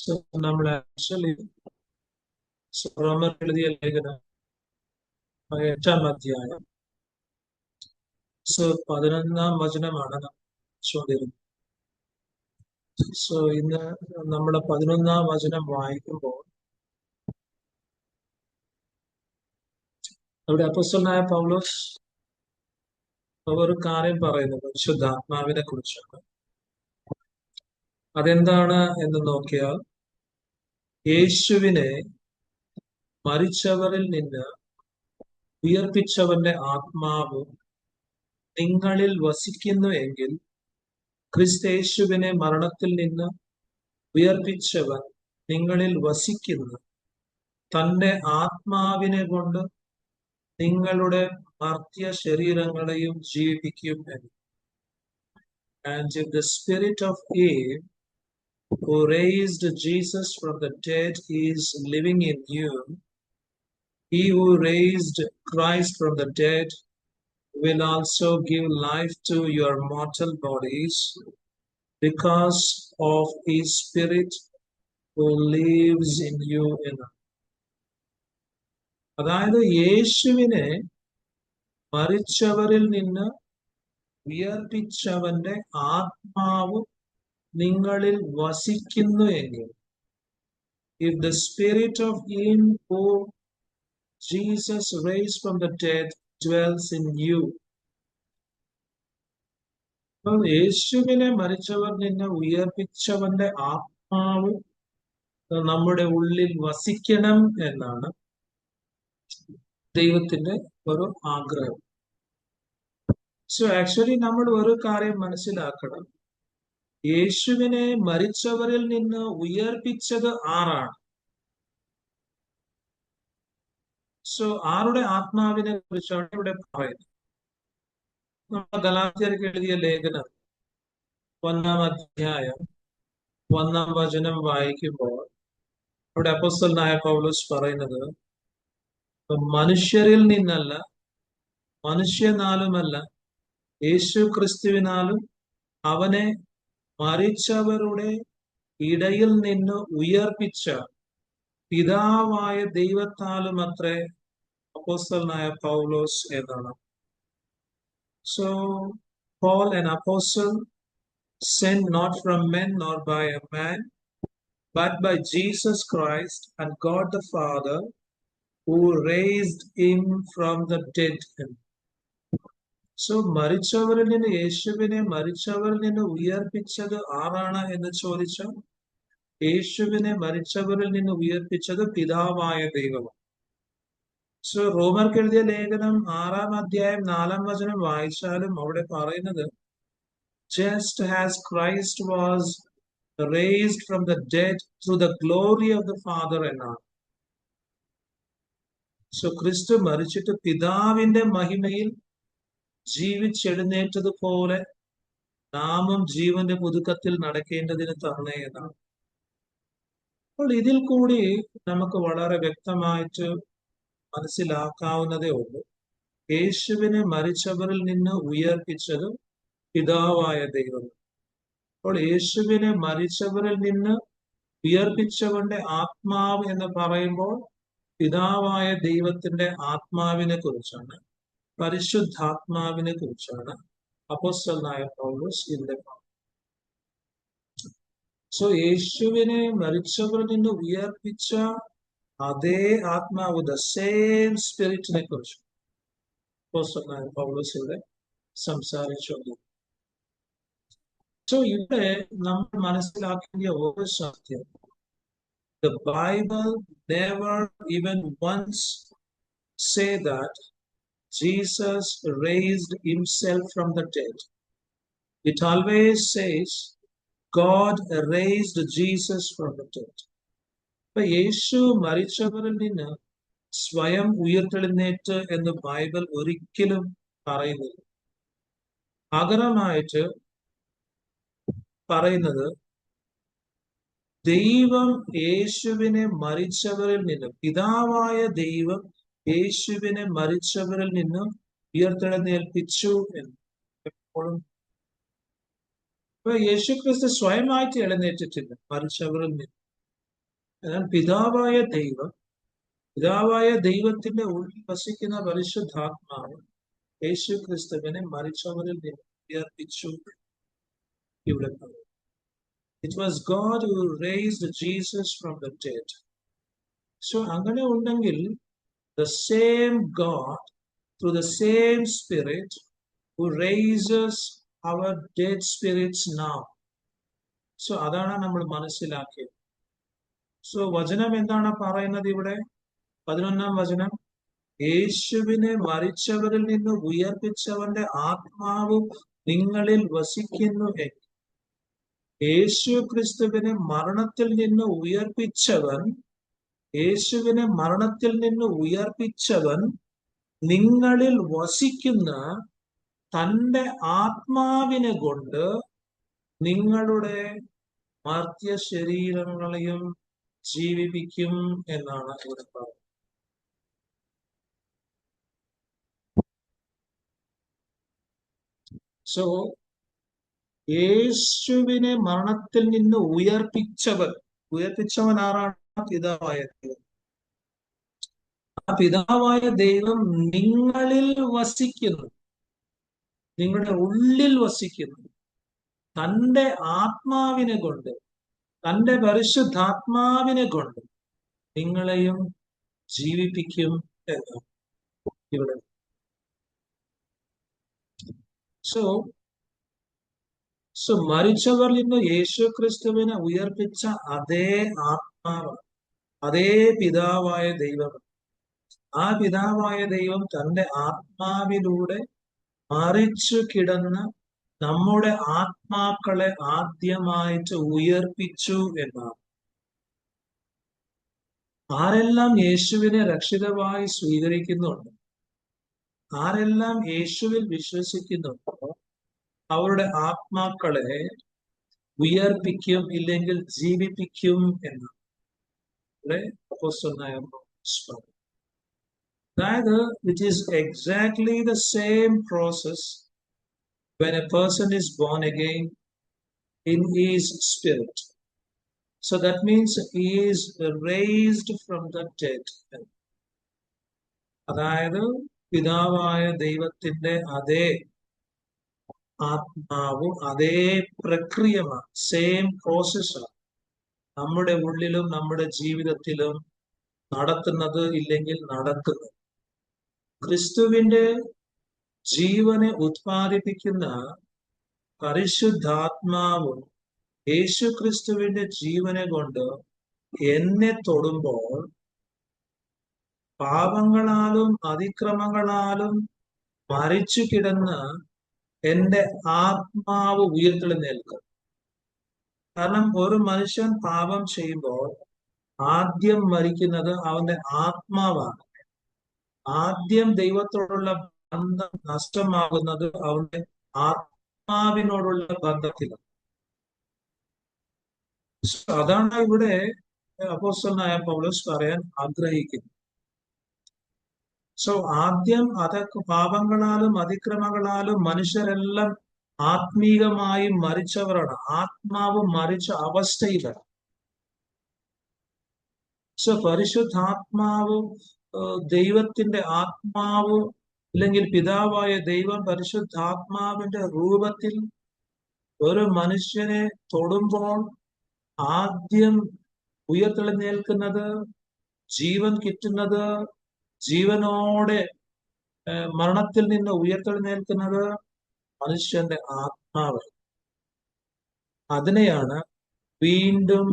So നമ്മൾ actually റോമർ എഴുതിയ ലേഖനം 8-ാം അധ്യായം 11-ാം വചനമാണ് നാം ചോദിക്കുന്നത്. സോ ഇന്ന് നമ്മുടെ 11-ാം വചനം വായിക്കുമ്പോൾ അവിടെ അപ്പോസ്തലനായ പൗലോസ് ഒരു കാര്യം പറയുന്നത് പരിശുദ്ധാത്മാവിനെ കുറിച്ചാണ്. അതെന്താണ് എന്ന് നോക്കിയാൽ, യേശുവിനെ മരിച്ചവരിൽ നിന്ന് ഉയർപ്പിച്ചവന്റെ ആത്മാവ് നിങ്ങളിൽ വസിക്കുന്നു എങ്കിൽ, ക്രിസ്തയേശുവിനെ മരണത്തിൽ നിന്ന് ഉയർപ്പിച്ചവൻ നിങ്ങളിൽ വസിക്കുന്ന തന്റെ ആത്മാവിനെ കൊണ്ട് നിങ്ങളുടെ മർത്യ ശരീരങ്ങളെയും ജീവിപ്പിക്കും എന്ന്. And if the spirit of him who raised Jesus from the dead is living in you, he who raised Christ from the dead will also give life to your mortal bodies because of his spirit who lives in you. അതായത് യേശുവിനെ മരിച്ചവരിൽ നിന്ന് ഉയർപ്പിച്ചവന്റെ ആത്മാവ് നിങ്ങളിൽ വസിക്കുന്നു എങ്കിൽ, if the spirit of him who Jesus raised from the dead dwells in you. യേശുവിനെ മരിച്ചവർ നിന്ന് ഉയർപ്പിച്ചവന്റെ ആത്മാവ് നമ്മുടെ ഉള്ളിൽ വസിക്കണം എന്നാണ് ദൈവത്തിന്റെ ഒരു ആഗ്രഹം. സോ ആക്ച്വലി നമ്മൾ ഒരു കാര്യം മനസ്സിലാക്കണം, യേശുവിനെ മരിച്ചവരിൽ നിന്ന് ഉയർപ്പിച്ചത് ആരാണ്? സോ ആരുടെ ആത്മാവിനെ കുറിച്ചാണ് ഇവിടെ പറയുന്നത്? നമ്മൾ ഗലാത്യർക്ക് എഴുതിയ ലേഖനം 1-ാം അധ്യായം 1-ാം വചനം വായിക്കുമ്പോൾ അവിടെ അപ്പോസ്തലനായ പൗലോസ് പറയുന്നത്, മനുഷ്യരിൽ നിന്നല്ല, മനുഷ്യനാലുമല്ല, യേശു ക്രിസ്തുവിനാലും അവനെ മരിച്ചവരുടെ ഇടയിൽ നിന്ന് ഉയർപ്പിച്ച പിതാവായ ദൈവത്താലും അത്രേ അപ്പോസ്തലനായ പൗലോസ് എന്നാണ്. So Paul, an apostle, sent not from men nor by a man, but by Jesus Christ and God the Father, who raised him from the dead. So മരിച്ചവരിൽ നിന്ന്, യേശുവിനെ മരിച്ചവരിൽ നിന്ന് ഉയർപ്പിച്ചത് ആരാണ് എന്ന് ചോദിച്ചാൽ, യേശുവിനെ മരിച്ചവരിൽ നിന്ന് ഉയർപ്പിച്ചത് പിതാവായ ദൈവമാണ്. സോ റോമർക്ക് എഴുതിയ ലേഖനം 6-ാം അധ്യായം 4-ാം വചനം വായിച്ചാലും അവിടെ പറയുന്നത്, just as Christ was raised from the dead through the glory of the Father എന്നാണ്. സോ ക്രിസ്തു മരിച്ചിട്ട് പിതാവിന്റെ മഹിമയിൽ ജീവിച്ചെഴുന്നേറ്റതുപോലെ നാമും ജീവന്റെ പുതുക്കത്തിൽ നടക്കേണ്ടതിന് തന്നെ എന്നാണ്. അപ്പോൾ ഇതിൽ കൂടി നമുക്ക് വളരെ വ്യക്തമായിട്ട് മനസ്സിലാക്കാവുന്നതേ ഉള്ളൂ, യേശുവിനെ മരിച്ചവരിൽ നിന്ന് ഉയർപ്പിച്ചത് പിതാവായ ദൈവം. അപ്പോൾ യേശുവിനെ മരിച്ചവരിൽ നിന്ന് ഉയർപ്പിച്ചവന്റെ ആത്മാവ് എന്ന് പറയുമ്പോൾ പിതാവായ ദൈവത്തിന്റെ ആത്മാവിനെ കുറിച്ചാണ്, പരിശുദ്ധാത്മാവിനെ കുറിച്ചാണ് അപ്പോസ്തലനായ പൗലോസ് ഇവിടെ പറയുന്നത്. സോ യേശുവിനെ മരിച്ചവരിൽ നിന്ന് ഉയർപ്പിച്ച അതേ ആത്മാവ്, ദ സെയിം സ്പിരിറ്റിനെ കുറിച്ച് അപ്പോസ്തലനായ പൗലോസ് ഇവിടെ സംസാരിച്ചു. സോ ഇവിടെ നമ്മൾ മനസ്സിലാക്കേണ്ട ഒരു സത്യം, the Bible never even once say that Jesus raised himself from the dead. It always says God raised Jesus from the dead. അപ്പൊ യേശു മരിച്ചവരിൽ നിന്ന് സ്വയം ഉയർത്തെഴുന്നേറ്റ് എന്ന് ബൈബിൾ ഒരിക്കലും പറയുന്നില്ല. പകരമായിട്ട് പറയുന്നത്, ദൈവം യേശുവിനെ മരിച്ചവരിൽ നിന്ന്, പിതാവായ ദൈവം യേശുവിനെ മരിച്ചവരിൽ നിന്ന് ഉയർത്തെഴുന്നേൽപ്പിച്ചു എന്ന് എപ്പോഴും. ഇപ്പൊ യേശു ക്രിസ്തു സ്വയമായിട്ട് എഴുന്നേറ്റിട്ടില്ല മരിച്ചവരിൽ നിന്ന്. എന്നാൽ പിതാവായ ദൈവത്തിന്റെ ഉള്ളിൽ വസിക്കുന്ന പരിശുദ്ധാത്മാവ് യേശു ക്രിസ്തുവിനെ മരിച്ചവരിൽ നിന്ന് ഉയർപ്പിച്ചു. ഇവിടെ പറയും, it was God who raised Jesus from the dead. So അങ്ങനെ ഉണ്ടെങ്കിൽ the same God through the same Spirit who raises our dead spirits now. So അതാണ് നമ്മൾ മനസ്സിലാക്കിയത്. സോ വചനം എന്താണ് പറയുന്നത് ഇവിടെ? 11-ാം വചനം, യേശുവിനെ മരിച്ചവരിൽ നിന്ന് ഉയർപ്പിച്ചവന്റെ ആത്മാവ് നിങ്ങളിൽ വസിക്കുന്നു. യേശു ക്രിസ്തുവിനെ മരണത്തിൽ നിന്ന് ഉയർപ്പിച്ചവൻ നിങ്ങളിൽ വസിക്കുന്ന തന്റെ ആത്മാവിനെ കൊണ്ട് നിങ്ങളുടെ മർത്യ ശരീരങ്ങളെയും ജീവിപ്പിക്കും എന്നാണ് ഇവിടെ പറയുന്നത്. സോ യേശുവിനെ മരണത്തിൽ നിന്ന് ഉയർപ്പിച്ചവൻ ആരാണ്? പിതാവായ ദൈവം. ആ പിതാവായ ദൈവം നിങ്ങളിൽ വസിക്കുന്നു, നിങ്ങളുടെ ഉള്ളിൽ വസിക്കുന്നു. തന്റെ ആത്മാവിനെ കൊണ്ട്, തന്റെ പരിശുദ്ധാത്മാവിനെ കൊണ്ട് നിങ്ങളെയും ജീവിപ്പിക്കും എന്നാണ് ഇവിടെ. സോ മരിച്ചവരിൽ നിന്ന് യേശു ക്രിസ്തുവിനെ ഉയർപ്പിച്ച അതേ ആത്മാവ്, അതേ പിതാവായ ദൈവം. ആ പിതാവായ ദൈവം തന്റെ ആത്മാവിലൂടെ മരിച്ചു കിടന്ന നമ്മുടെ ആത്മാക്കളെ ആദ്യമായിട്ട് ഉയർപ്പിച്ചു എന്നാണ്. ആരെല്ലാം യേശുവിനെ രക്ഷിതാവായി സ്വീകരിക്കുന്നുണ്ടോ, ആരെല്ലാം യേശുവിൽ വിശ്വസിക്കുന്നുണ്ടോ, അവരുടെ ആത്മാക്കളെ ഉയർപ്പിക്കും, ഇല്ലെങ്കിൽ ജീവിപ്പിക്കും എന്നാണ് അപ്പോസ്തലനായ പൗലോസ് പറഞ്ഞു. അതായത് it is exactly the same process when a person is born again in his spirit. So that means he is raised from the dead. അതായത് പിതാവായ ദൈവത്തിന്റെ അതേ ആത്മാവും അതേ പ്രക്രിയമാണ്, സെയിം പ്രോസസ്സാണ് നമ്മുടെ ഉള്ളിലും നമ്മുടെ ജീവിതത്തിലും നടത്തുന്നത്, ഇല്ലെങ്കിൽ നടക്കുന്നത്. ക്രിസ്തുവിന്റെ ജീവനെ ഉത്പാദിപ്പിക്കുന്ന പരിശുദ്ധാത്മാവും യേശു ക്രിസ്തുവിന്റെ ജീവനെ കൊണ്ട് എന്നെ തൊടുമ്പോൾ പാപങ്ങളാലും അതിക്രമങ്ങളാലും മരിച്ചു കിടന്ന എന്റെ ആത്മാവ് ഉയർത്തെഴുന്നേൽക്കും. കാരണം ഒരു മനുഷ്യൻ പാപം ചെയ്യുമ്പോൾ ആദ്യം മരിക്കുന്നത് അവന്റെ ആത്മാവാണ്. ആദ്യം ദൈവത്തോടുള്ള ബന്ധം നഷ്ടമാകുന്നത് അവന്റെ ആത്മാവിനോടുള്ള ബന്ധത്തിലാണ്. അതാണ് ഇവിടെ അപ്പോസ്തലനായ പൗലോസ് പറയാൻ ആഗ്രഹിക്കുന്നത്. സോ ആദ്യം അതൊക്കെ പാപങ്ങളാലും അതിക്രമങ്ങളാലും മനുഷ്യരെല്ലാം ആത്മീകമായി മരിച്ചവരാണ്, ആത്മാവ് മരിച്ച അവസ്ഥയിലാണ്. സോ പരിശുദ്ധാത്മാവ്, ദൈവത്തിന്റെ ആത്മാവ്, അല്ലെങ്കിൽ പിതാവായ ദൈവം പരിശുദ്ധാത്മാവിന്റെ രൂപത്തിൽ ഒരു മനുഷ്യനെ തൊടുമ്പോൾ ആദ്യം ഉയർത്തെഴുന്നേൽക്കുന്നത്, ജീവൻ കിട്ടുന്നത്, ജീവനോടെ മരണത്തിൽ നിന്ന് ഉയർത്തെഴുന്നേൽക്കുന്നത് മനുഷ്യന്റെ ആത്മാവ്. അതിനെയാണ് വീണ്ടും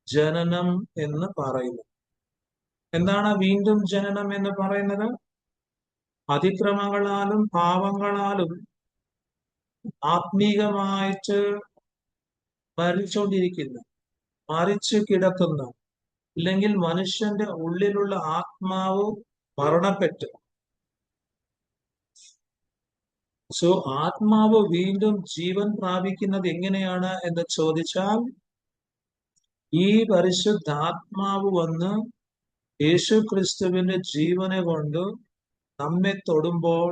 ജനനം എന്ന് പറയുന്നത്. എന്താണ് വീണ്ടും ജനനം എന്ന് പറയുന്നത്? അതിക്രമങ്ങളാലും പാപങ്ങളാലും ആത്മീകമായിട്ട് മരിച്ചുകൊണ്ടിരിക്കുന്ന, മരിച്ചു കിടക്കുന്ന, ഇല്ലെങ്കിൽ മനുഷ്യന്റെ ഉള്ളിലുള്ള ആത്മാവ് മരണപ്പെട്ടു. സോ ആത്മാവ് വീണ്ടും ജീവൻ പ്രാപിക്കുന്നത് എങ്ങനെയാണ് എന്ന് ചോദിച്ചാൽ, ഈ പരിശുദ്ധാത്മാവ് വന്ന് യേശു ക്രിസ്തുവിന്റെ ജീവനെ കൊണ്ട് നമ്മെ തൊടുമ്പോൾ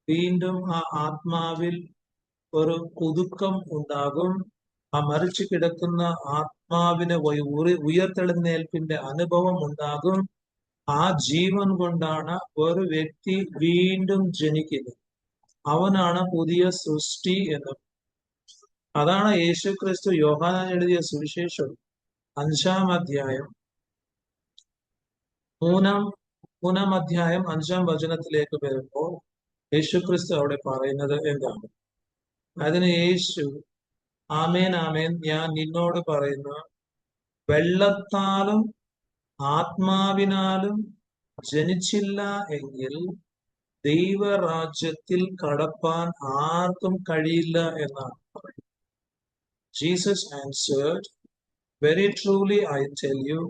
വീണ്ടും ആ ആത്മാവിൽ ഒരു പുതുക്കം ഉണ്ടാകും, ആ മരിച്ചു കിടക്കുന്ന ആത്മാവിനെ ഉയർത്തെഴുന്നേൽപ്പിന്റെ അനുഭവം ഉണ്ടാകും. ആ ജീവൻ കൊണ്ടാണ് ഒരു വ്യക്തി വീണ്ടും ജനിക്കുന്നത്. അവനാണ് പുതിയ സൃഷ്ടി എന്ന്. അതാണ് യേശു ക്രിസ്തു യോഹന്നാൻ എഴുതിയ സുവിശേഷം 5-ാം അധ്യായം 5-ാം വചനത്തിലേക്ക് വരുമ്പോൾ യേശു ക്രിസ്തു അവിടെ പറയുന്നത് എന്താണ്? അതിന് യേശു, ആമേൻ ആമേൻ ഞാൻ നിന്നോട് പറയുന്നു, വെള്ളത്താലും ആത്മാവിനാലും ജനിച്ചില്ല എങ്കിൽ ദൈവരാജ്യത്തിൽ കടപ്പാൻ ആർക്കും കഴിയില്ല എന്നാണ് പറയുന്നത്. Jesus answered, very truly I tell you,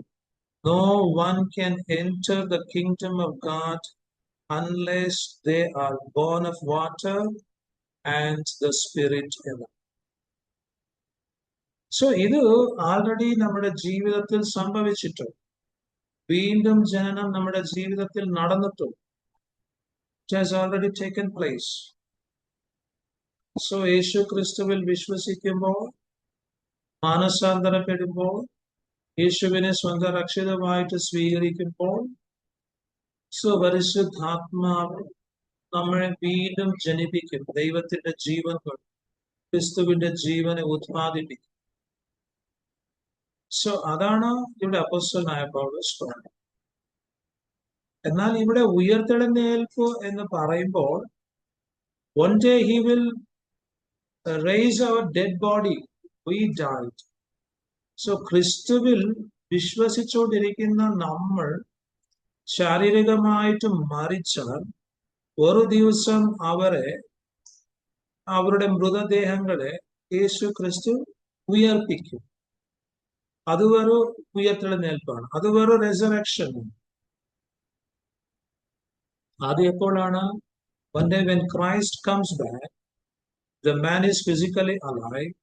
no one can enter the kingdom of God unless they are born of water and the Spirit. So ഇത് ആൾറെഡി നമ്മുടെ ജീവിതത്തിൽ സംഭവിച്ചിട്ടുണ്ട്. വീണ്ടും ജനനം നമ്മുടെ ജീവിതത്തിൽ നടന്നിട്ടുണ്ട്. It has already taken place. So Yeshu ക്രിസ്തുവിൽ വിശ്വസിക്കുമ്പോൾ, മാനസാന്തരപ്പെടുമ്പോൾ, യേശുവിനെ സ്വന്തം രക്ഷിതമായിട്ട് സ്വീകരിക്കുമ്പോൾ, പരിശുദ്ധാത്മാവ് നമ്മളെ വീണ്ടും ജനിപ്പിക്കും. ദൈവത്തിന്റെ ജീവൻ കൊണ്ട് ക്രിസ്തുവിന്റെ ജീവനെ ഉത്പാദിപ്പിക്കും. സോ അതാണ് ഇവിടെ അപ്പോസ്തലനായ പൗലോസ് പറയുന്നത്. എന്നാൽ ഇവിടെ ഉയർത്തെഴുന്നേൽപ്പ് എന്ന് പറയുമ്പോൾ, one day he will raise our dead body. We died. So ക്രിസ്തുവിൽ വിശ്വസിച്ചുകൊണ്ടിരിക്കുന്ന നമ്മൾ ശാരീരികമായിട്ട് മരിച്ചാൽ ഒരു ദിവസം അവരുടെ മൃതദേഹങ്ങളെ യേശു ക്രിസ്തു ഉയർപ്പിക്കും. അത് ഒരു ഉയർത്തെഴുന്നേൽപ്പാണ്, അത് ഒരു റെസറക്ഷൻ. അത് എപ്പോഴാണ്? One day when Christ comes back, the man is physically alive,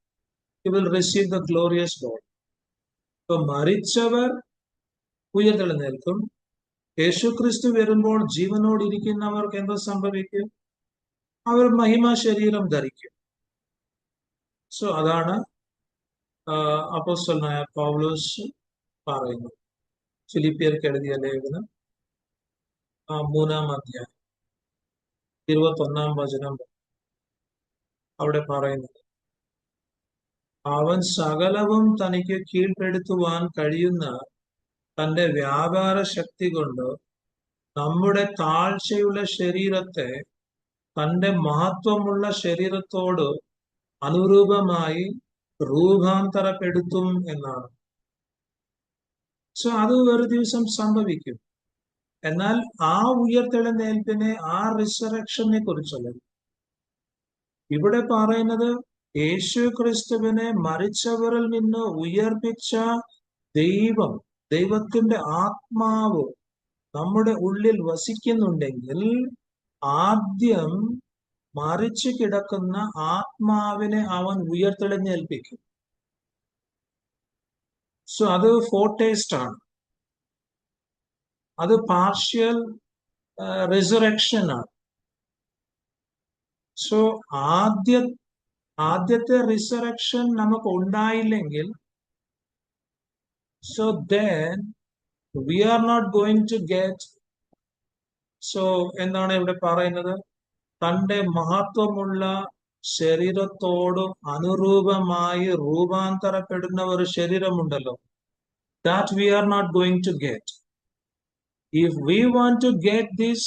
he will receive the glorious body. So മരിച്ചവർ ഉയർത്തെഴുന്നേൽക്കും. യേശു ക്രിസ്തു വരുമ്പോൾ ജീവനോടിരിക്കുന്നവർക്ക് എന്താ സംഭവിക്കും? അവർ മഹിമ ശരീരം ധരിക്കും. സോ അതാണ് അപ്പോസ്തലനായ പൗലോസ് പറയുന്നത്. ഫിലിപ്പിയർക്ക് എഴുതിയ ലേഖനം 3-ാം അധ്യായം 21-ാം വചനം അവിടെ പറയുന്നത്, അവൻ സകലവും തനിക്ക് കീഴ്പ്പെടുത്തുവാൻ കഴിയുന്ന തന്റെ വ്യാപാര ശക്തി കൊണ്ട് നമ്മുടെ താഴ്ചയുള്ള ശരീരത്തെ തന്റെ മഹത്വമുള്ള ശരീരത്തോട് അനുരൂപമായി രൂപാന്തരപ്പെടുത്തും എന്നാണ്. സോ അത് ഒരു ദിവസം സംഭവിക്കും. എന്നാൽ ആ ഉയർത്തെഴുന്നേൽപ്പിനെ, ആ റിസറക്ഷനെ കുറിച്ചല്ല ഇവിടെ പറയുന്നത്. യേശു ക്രിസ്തുവിനെ മരിച്ചവരിൽ നിന്ന് ഉയർപ്പിച്ച ദൈവത്തിന്റെ ആത്മാവ് നമ്മുടെ ഉള്ളിൽ വസിക്കുന്നുണ്ടെങ്കിൽ ആദ്യം മരിച്ചു കിടക്കുന്ന ആത്മാവിനെ അവൻ ഉയർത്തെഴുന്നേൽപ്പിക്കും. സോ അത് ഫോർടേസ്റ്റ് ആണ്, അത് പാർഷ്യൽ റിസറക്ഷൻ ആണ്. സോ ആദ്യത്തെ റിസറക്ഷൻ നമുക്ക് ഉണ്ടായില്ലെങ്കിൽ, so then we are not going to get. So എന്താണ് ഇവിടെ പറയുന്നത്? തന്റെ മഹത്വമുള്ള ശരീരത്തോട് അനുരൂപമായി രൂപാന്തരപ്പെടുന്ന ഒരു ശരീരമുണ്ടല്ലോ, that we are not going to get. If we want to get this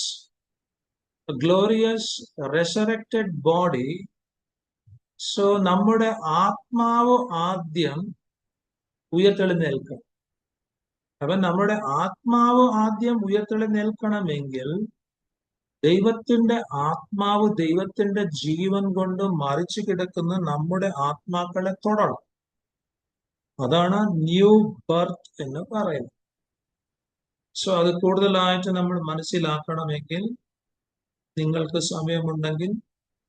glorious resurrected body, so നമ്മുടെ ആത്മാവ് ആദ്യം ഉയർത്തെഴുന്നേൽക്കും. അപ്പൊ നമ്മുടെ ആത്മാവ് ആദ്യം ഉയർത്തെഴുന്നേൽക്കണമെങ്കിൽ ദൈവത്തിന്റെ ആത്മാവ്, ദൈവത്തിന്റെ ജീവൻ കൊണ്ട് മരിച്ചു കിടക്കുന്ന നമ്മുടെ ആത്മാക്കളെ തൊടണം. അതാണ് ന്യൂ ബർത്ത് എന്ന് പറയുന്നത്. സോ അത് കൂടുതലായിട്ട് നമ്മൾ മനസ്സിലാക്കണമെങ്കിൽ നിങ്ങൾക്ക് സമയമുണ്ടെങ്കിൽ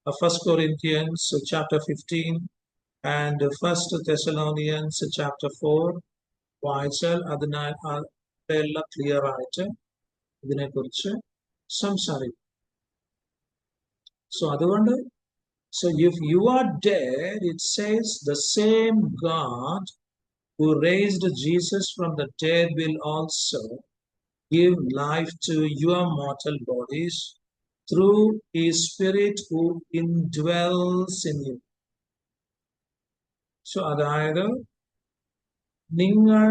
1 Corinthians chapter 15 and 1 Thessalonians chapter 4 വായിച്ചാൽ അതിനെല്ലാം ക്ലിയർ ആയിട്ട് ഇതിനെക്കുറിച്ച് സംസാരിക്കും. സോ അതുകൊണ്ട് So if you are dead, it says the same God who raised Jesus from the dead will also give life to your mortal bodies through his spirit who indwells in you. So അതായത് നിങ്ങൾ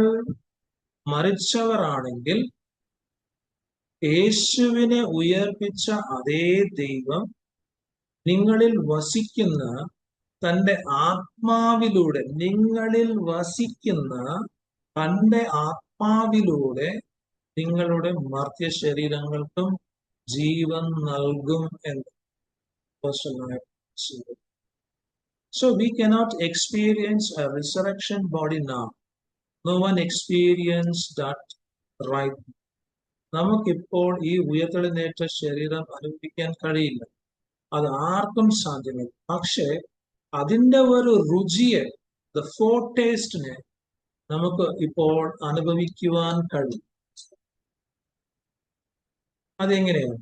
മരിച്ചവരാണെങ്കിൽ യേശുവിനെ ഉയർപ്പിച്ച അതേ ദൈവം നിങ്ങളിൽ വസിക്കുന്ന തന്റെ ആത്മാവിലൂടെ നിങ്ങളിൽ വസിക്കുന്ന തന്റെ ആത്മാവിലൂടെ നിങ്ങളുടെ മർത്യ ശരീരങ്ങൾക്കും ജീവൻ നൽകും എന്ന്. So we cannot experience a resurrection body now. No one experienced that right. നമുക്കിപ്പോൾ ഈ ഉയർത്തെഴുന്നേറ്റ ശരീരം അനുഭവിക്കാൻ കഴിയില്ല. അത് ആർക്കും സാധ്യമല്ല. പക്ഷെ അതിന്റെ ഒരു രുചിയെ, ദ ഫോർടേസ്റ്റിനെ നമുക്ക് ഇപ്പോൾ അനുഭവിക്കുവാൻ കഴിയും. അതെങ്ങനെയാണ്?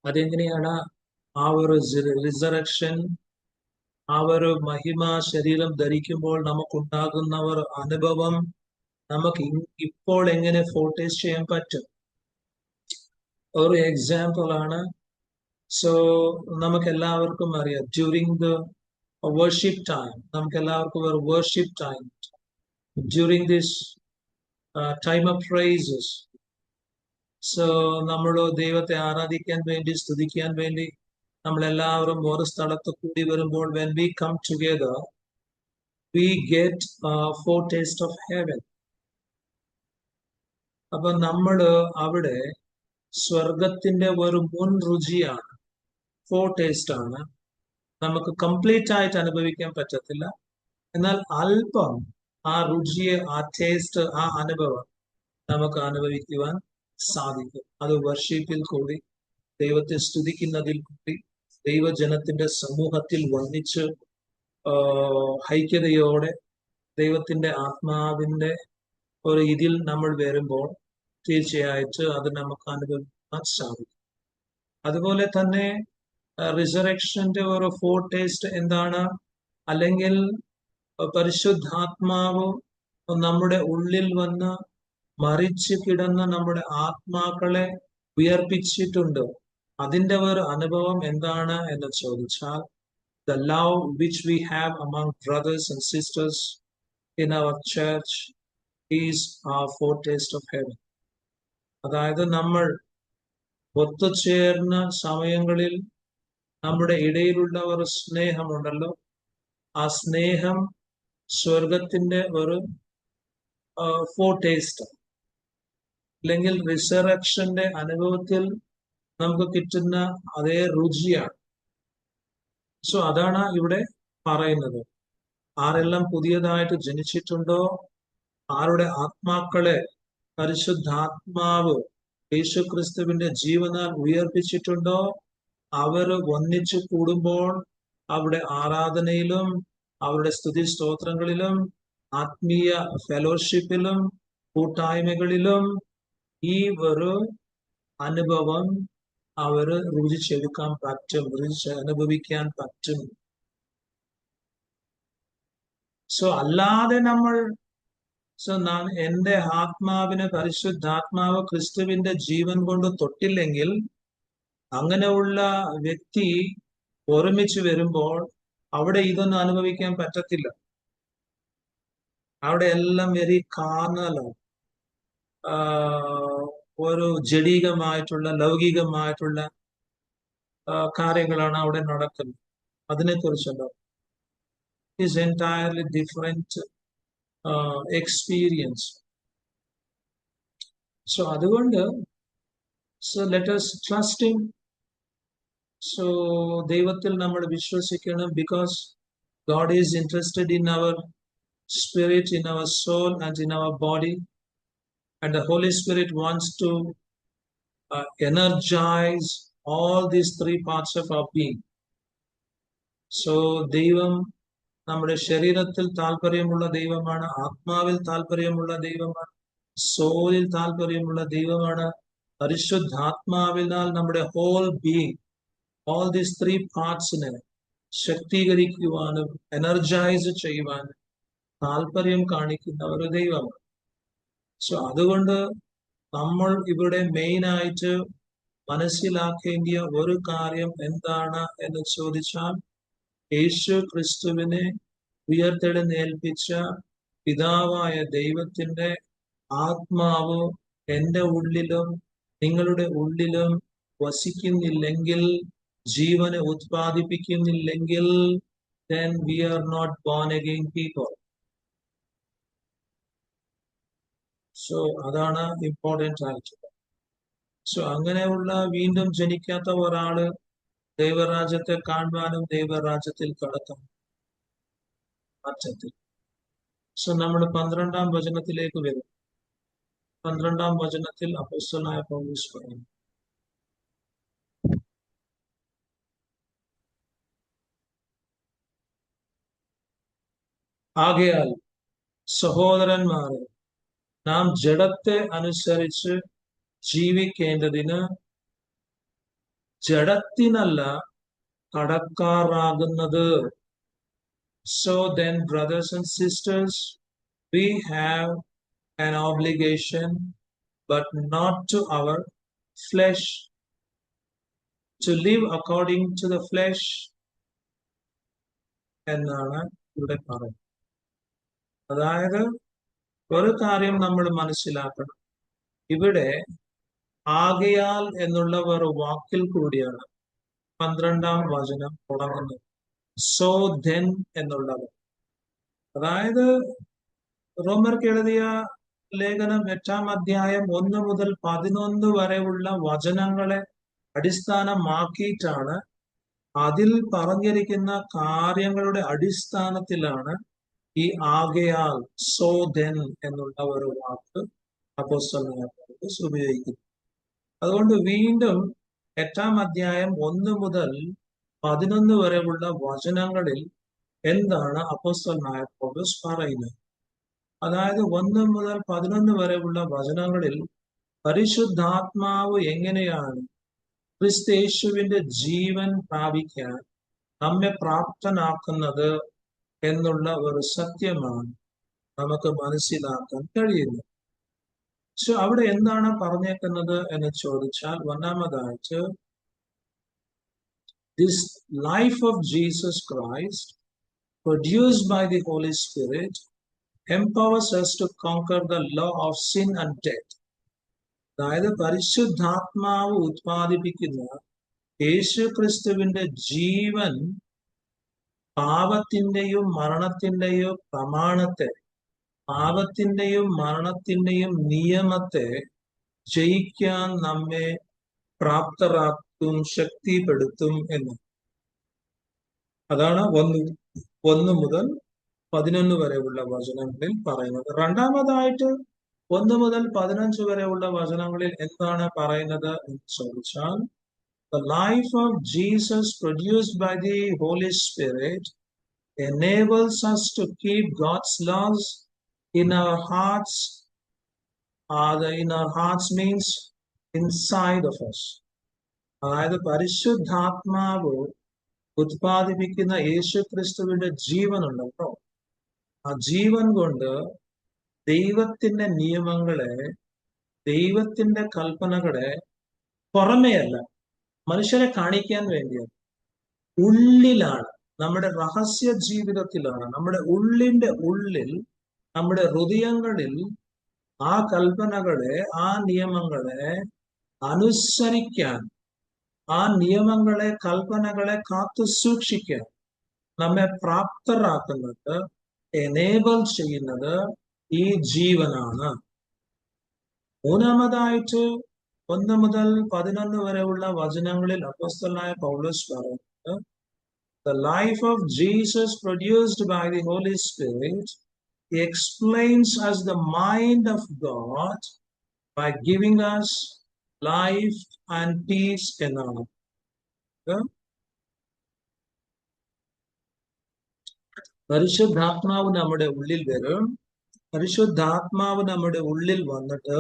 അതെങ്ങനെയാണ് ആ ഒരു റിസറക്ഷൻ, ആ ഒരു മഹിമ ശരീരം ധരിക്കുമ്പോൾ നമുക്കുണ്ടാകുന്ന ഒരു അനുഭവം നമുക്ക് ഇപ്പോൾ എങ്ങനെ ഫോർടേസ്റ്റ് ചെയ്യാൻ പറ്റും? ഒരു എക്സാമ്പിൾ ആണ്. സോ നമുക്ക് എല്ലാവർക്കും അറിയാം, ഡ്യൂറിങ് ദ വർഷിപ്പ് ടൈം, നമുക്ക് എല്ലാവർക്കും ഒരു worship time, during this time of praises, so നമ്മൾ ദൈവത്തെ ആരാധിക്കാൻ വേണ്ടി, സ്തുതിക്കാൻ വേണ്ടി നമ്മളെല്ലാവരും ഒരു സ്ഥലത്ത് കൂടി വരുമ്പോൾ, when we come together, we get a foretaste of heaven. അപ്പൊ നമ്മള് അവിടെ സ്വർഗത്തിന്റെ ഒരു മുൻ രുചിയാണ്, ഫോർടേസ്റ്റ് ആണ്. നമുക്ക് കംപ്ലീറ്റ് ആയിട്ട് അനുഭവിക്കാൻ പറ്റത്തില്ല, എന്നാൽ അല്പം ആ രുചിയെ, ആ ടേസ്റ്റ്, ആ അനുഭവം നമുക്ക് അനുഭവിക്കുവാൻ സാധിക്കും. അത് വർഷിപ്പിൽ കൂടി, ദൈവത്തെ സ്തുതിക്കുന്നതിൽ കൂടി, ദൈവജനത്തിന്റെ സമൂഹത്തിൽ വന്നിച്ച് ഐക്യതയോടെ ദൈവത്തിന്റെ ആത്മാവിന്റെ ഒരു ഇതിൽ നമ്മൾ വരുമ്പോൾ തീർച്ചയായിട്ടും അത് നമുക്ക് അനുഭവിക്കാൻ സാധിക്കും. അതുപോലെ തന്നെ റിസറക്ഷന്റെ ഒരു ഫോർടേസ്റ്റ് എന്താണ്? അല്ലെങ്കിൽ പരിശുദ്ധാത്മാവ് നമ്മുടെ ഉള്ളിൽ വന്ന് മരിച്ചു കിടന്ന നമ്മുടെ ആത്മാക്കളെ ഉയർപ്പിച്ചിട്ടുണ്ട്. അതിന്റെ ഒരു അനുഭവം എന്താണ് എന്ന് ചോദിച്ചാൽ, the love which we have among brothers and sisters in our church is our foretaste of heaven. അതായത് നമ്മൾ ഒത്തുചേർന്ന സമയങ്ങളിൽ നമ്മുടെ ഇടയിലുള്ള ഒരു സ്നേഹമുണ്ടല്ലോ, ആ സ്നേഹം സ്വർഗത്തിന്റെ ഒരു ഫോർടേസ്റ്റ്, അല്ലെങ്കിൽ റിസറക്ഷന്റെ അനുഭവത്തിൽ നമുക്ക് കിട്ടുന്ന അതേ രുചിയാണ്. സോ അതാണ് ഇവിടെ പറയുന്നത്. ആരെല്ലാം പുതിയതായിട്ട് ജനിച്ചിട്ടുണ്ടോ, ആരുടെ ആത്മാക്കളെ പരിശുദ്ധാത്മാവ് യേശുക്രിസ്തുവിന്റെ ജീവനാൽ ഉയർപ്പിച്ചിട്ടുണ്ടോ, അവർ ഒന്നിച്ചു കൂടുമ്പോൾ അവിടെ ആരാധനയിലും അവരുടെ സ്തുതി സ്തോത്രങ്ങളിലും ആത്മീയ ഫെലോഷിപ്പിലും കൂട്ടായ്മകളിലും ഈ ഒരു അനുഭവം അവര് രുചിച്ചെടുക്കാൻ പറ്റും, അനുഭവിക്കാൻ പറ്റും. സോ അല്ലാതെ നമ്മൾ എന്റെ ആത്മാവിനെ പരിശുദ്ധാത്മാവ് ക്രിസ്തുവിന്റെ ജീവൻ കൊണ്ട് തൊട്ടില്ലെങ്കിൽ, അങ്ങനെയുള്ള വ്യക്തി ഒരുമിച്ച് വരുമ്പോൾ അവിടെ ഇതൊന്നും അനുഭവിക്കാൻ പറ്റത്തില്ല. അവിടെ എല്ലാം വെരി കാർണലാണ്, ഒരു ജഡീകമായിട്ടുള്ള ലൗകികമായിട്ടുള്ള കാര്യങ്ങളാണ് അവിടെ നടക്കുന്നത്. അതിനെക്കുറിച്ചല്ല, is entirely different experience. So അതുകൊണ്ട് let us trust him. So ദൈവത്തിൽ നമ്മൾ വിശ്വസിക്കണം. Because God is interested in our spirit, in our soul and in our body, and the Holy Spirit wants to energize all these three parts of our being. So ദൈവം നമ്മുടെ ശരീരത്തിൽ താല്പര്യമുള്ള ദൈവമാണ്, ആത്മാവിൽ താല്പര്യമുള്ള ദൈവമാണ്, സോളിൽ താല്പര്യമുള്ള ദൈവമാണ്, പരിശുദ്ധാത്മാവിനാൽ നമ്മുടെ whole being, all these three പാർട്സിനെ ശക്തീകരിക്കുവാനും എനർജൈസ് ചെയ്യുവാനും താല്പര്യം കാണിക്കുന്ന ഒരു ദൈവമാണ്. സോ അതുകൊണ്ട് നമ്മൾ ഇവിടെ മെയിനായിട്ട് മനസ്സിലാക്കേണ്ടിയ ഒരു കാര്യം എന്താണ് എന്ന് ചോദിച്ചാൽ, യേശു ക്രിസ്തുവിനെ ഉയർത്തെഴുന്നേൽപ്പിച്ച പിതാവായ ദൈവത്തിന്റെ ആത്മാവ് എൻ്റെ ഉള്ളിലും നിങ്ങളുടെ ഉള്ളിലും വസിക്കുന്നില്ലെങ്കിൽ, ജീവനെ ഉത്പാദിപ്പിക്കുന്നില്ലെങ്കിൽ, then we are not born again people. So അതാണ് ഇമ്പോർട്ടൻ്റ് ആയിട്ടുള്ളത്. സോ അങ്ങനെയുള്ള വീണ്ടും ജനിക്കാത്ത ഒരാള് ദൈവരാജ്യത്തെ കാണുവാനും ദൈവരാജ്യത്തിൽ കടത്താനും പറ്റത്തില്ല. സോ നമ്മൾ 12-ാം വചനത്തിലേക്ക് വരും. 12-ാം വചനത്തിൽ അപ്പോസ്തലനായ പൗലോസ് പറയുന്നു, ആകയാൽ സഹോദരന്മാരെ, നാം ജഡത്തെ അനുസരിച്ച് ജീവിക്കേണ്ടതിന് ജഡത്തിനല്ല കടക്കാറാകുന്നത്. So then, brothers and sisters, we have an obligation, but not to our flesh, to live according to the flesh എന്നാണ് ഇവിടെ പറയുന്നത്. അതായത് ഒരു കാര്യം നമ്മൾ മനസ്സിലാക്കണം, ഇവിടെ ആകയാൽ എന്നുള്ള ഒരു വാക്കിൽ കൂടിയാണ് 12-ാം വചനം തുടങ്ങുന്നത്. സോ ദെൻ എന്നുള്ളത്, അതായത് റോമർക്ക് എഴുതിയ ലേഖനം 8-ാം അധ്യായം 1 മുതൽ 11 വരെയുള്ള വചനങ്ങളെ അടിസ്ഥാനമാക്കിയിട്ടാണ്, അതിൽ പറഞ്ഞിരിക്കുന്ന കാര്യങ്ങളുടെ അടിസ്ഥാനത്തിലാണ് ഈ ആകയാൽ സോ ദെൻ എന്നുള്ള ഒരു വാക്ക് അപ്പോസ്തലനായ പൗലോസ് ഉപയോഗിക്കുന്നു. അതുകൊണ്ട് വീണ്ടും 8-ാം അധ്യായം 1 മുതൽ 11 വരെയുള്ള വചനങ്ങളിൽ എന്താണ് അപ്പോസ്തലനായ പൗലോസ് പറയുന്നത്? അതായത് 1 മുതൽ 11 വരെയുള്ള വചനങ്ങളിൽ പരിശുദ്ധാത്മാവ് എങ്ങനെയാണ് ക്രിസ്തയേശുവിന്റെ ജീവൻ പ്രാപിക്കാൻ നമ്മെ പ്രാപ്തനാക്കുന്നത് എന്നുള്ള ഒരു സത്യമാണ് നമുക്ക് മനസ്സിലാക്കാൻ കഴിയുന്നത്. സോ അവിടെ എന്താണ് പറഞ്ഞേക്കുന്നത് എന്ന് ചോദിച്ചാൽ, ഒന്നാമതായിട്ട് this life of Jesus Christ produced by the Holy Spirit empowers us to conquer the law of sin and death. അതായത് പരിശുദ്ധാത്മാവ് ഉത്പാദിപ്പിക്കുന്ന യേശു ക്രിസ്തുവിന്റെ ജീവൻ പാപത്തിന്റെയും മരണത്തിന്റെയും പ്രമാണത്തെ, പാപത്തിന്റെയും മരണത്തിന്റെയും നിയമത്തെ ജയിക്കാൻ നമ്മെ പ്രാപ്തരാക്കും, ശക്തിപ്പെടുത്തും എന്ന്. അതാണ് 1 മുതൽ 11 വരെയുള്ള വചനങ്ങളിൽ പറയുന്നത്. രണ്ടാമതായിട്ട് 1 മുതൽ 15 വരെയുള്ള വചനങ്ങളിൽ എന്താണ് പറയുന്നത് എന്ന് ചോദിച്ചാൽ, the life of Jesus produced by the Holy Spirit enables us to keep God's laws in our hearts. In our hearts means inside of us. അതായത് പരിശുദ്ധാത്മാവ് ഉത്പാദിപ്പിക്കുന്ന യേശു ക്രിസ്തുവിന്റെ ജീവനുണ്ടല്ലോ, ആ ജീവൻ കൊണ്ട് ദൈവത്തിന്റെ നിയമങ്ങളെ, ദൈവത്തിന്റെ കൽപ്പനകളെ പുറമെയല്ല, മനുഷ്യരെ കാണിക്കാൻ വേണ്ടിയാണ്, ഉള്ളിലാണ്, നമ്മുടെ രഹസ്യ ജീവിതത്തിലാണ്, നമ്മുടെ ഉള്ളിന്റെ ഉള്ളിൽ, നമ്മുടെ ഹൃദയങ്ങളിൽ ആ കൽപ്പനകളെ, ആ നിയമങ്ങളെ അനുസരിക്കാൻ, ആ നിയമങ്ങളെ, കൽപ്പനകളെ കാത്തു സൂക്ഷിക്കാൻ നമ്മെ പ്രാപ്തരാക്കുന്നത്, എനേബിൾ ചെയ്യുന്നത് ഈ ജീവനാണ്. മൂന്നാമതായിട്ട് 1 മുതൽ 11 വരെയുള്ള വചനങ്ങളിൽ അപ്പോസ്തലനായ പൗലോസ് പറയുന്നത്, the life of Jesus produced by the Holy Spirit explains us the mind of God by giving us life and peace എന്നാണ്. പരിശുദ്ധാത്മാവ് നമ്മുടെ ഉള്ളിൽ വരും. പരിശുദ്ധാത്മാവ് നമ്മുടെ ഉള്ളിൽ വന്നിട്ട്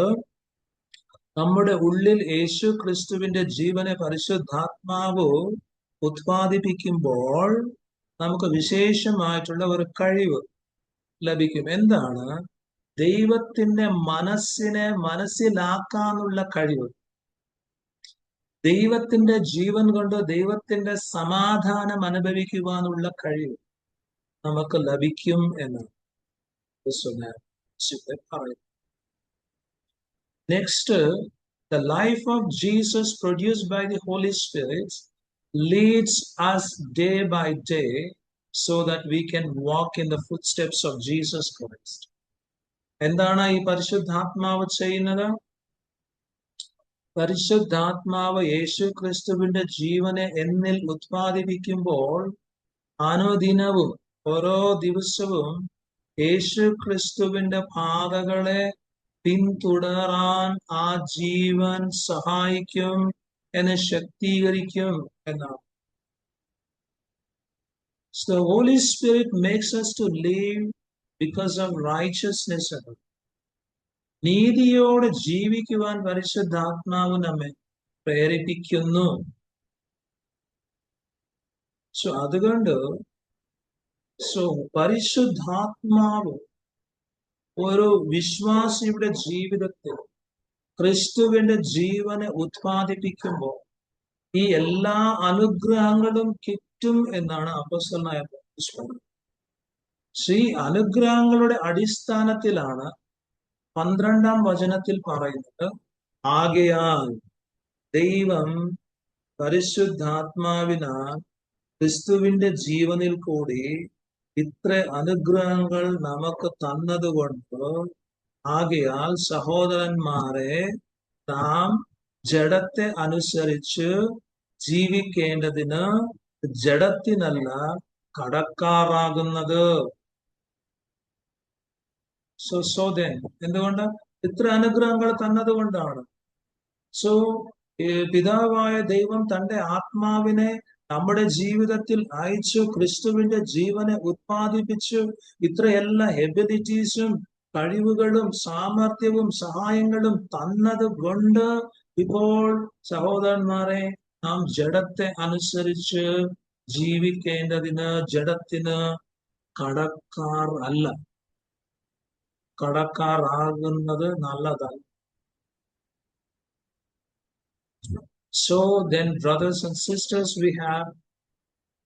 നമ്മുടെ ഉള്ളിൽ യേശു ക്രിസ്തുവിന്റെ ജീവനെ പരിശുദ്ധാത്മാവ് ഉത്പാദിപ്പിക്കുമ്പോൾ നമുക്ക് വിശേഷമായിട്ടുള്ള ഒരു കഴിവ് ലഭിക്കും. എന്താണ്? ദൈവത്തിന്റെ മനസ്സിനെ മനസ്സിലാക്കാനുള്ള കഴിവ്. ദൈവത്തിന്റെ ജീവൻ കൊണ്ട് ദൈവത്തിന്റെ സമാധാനം അനുഭവിക്കുവാനുള്ള കഴിവ് നമുക്ക് ലഭിക്കും എന്ന് പറയുന്നു. Next, the life of Jesus produced by the Holy Spirit leads us day by day so that we can walk in the footsteps of Jesus Christ. എന്താണ് ഈ പരിശുദ്ധാത്മാവ് ചെയ്യുന്നത്? പരിശുദ്ധാത്മാവ് യേശു ക്രിസ്തുവിന്റെ ജീവനെ എന്നിൽ ഉത്പാദിപ്പിക്കുമ്പോൾ അനുദിനവും ഓരോ ദിവസവും യേശു ക്രിസ്തുവിന്റെ പാതകളെ പിന്തുടരാൻ ആ ജീവൻ സഹായിക്കും, എന്നെ ശക്തീകരിക്കും എന്നാണ്. So the Holy Spirit makes us to live because of righteousness. നീതിയോടെ ജീവിക്കുവാൻ പരിശുദ്ധാത്മാവ് നമ്മെ പ്രേരിപ്പിക്കുന്നു. അതുകൊണ്ട് പരിശുദ്ധാത്മാവ് ഒരു വിശ്വാസിയുടെ ജീവിതത്തിൽ ക്രിസ്തുവിന്റെ ജീവനെ ഉത്പാദിപ്പിക്കുമ്പോൾ ഈ എല്ലാ അനുഗ്രഹങ്ങളും കിട്ടും എന്നാണ് അപ്പോസ്തലനായ പൗലോസ് പറയുന്നത്. ഈ അനുഗ്രഹങ്ങളുടെ അടിസ്ഥാനത്തിലാണ് 12-ാം വചനത്തിൽ പറയുന്നത്, ആകയാൽ ദൈവം പരിശുദ്ധാത്മാവിനാൽ ക്രിസ്തുവിന്റെ ജീവനിൽ കൂടി ഇത്ര അനുഗ്രഹങ്ങൾ നമുക്ക് തന്നതുകൊണ്ട് ആകയാൽ സഹോദരന്മാരെ നാം ജഡത്തെ അനുസരിച്ച് ജീവിക്കേണ്ടതിന് ജഡത്തിനല്ല കടക്കാറാകുന്നത്. എന്തുകൊണ്ട്? ഇത്ര അനുഗ്രഹങ്ങൾ തന്നതുകൊണ്ടാണ്. പിതാവായ ദൈവം തന്റെ ആത്മാവിനെ നമ്മുടെ ജീവിതത്തിൽ അയച്ചു, ക്രിസ്തുവിന്റെ ജീവനെ ഉത്പാദിപ്പിച്ചു. ഇത്രയെല്ലാ എബിലിറ്റീസും കഴിവുകളും സാമർഥ്യവും സഹായങ്ങളും തന്നത് കൊണ്ട് ഇപ്പോൾ സഹോദരന്മാരെ നാം ജഡത്തെ അനുസരിച്ച് ജീവിക്കേണ്ടതിന് ജഡത്തിന് കടക്കാറാകുന്നത് നല്ലതല്ല. So then, brothers and sisters, we have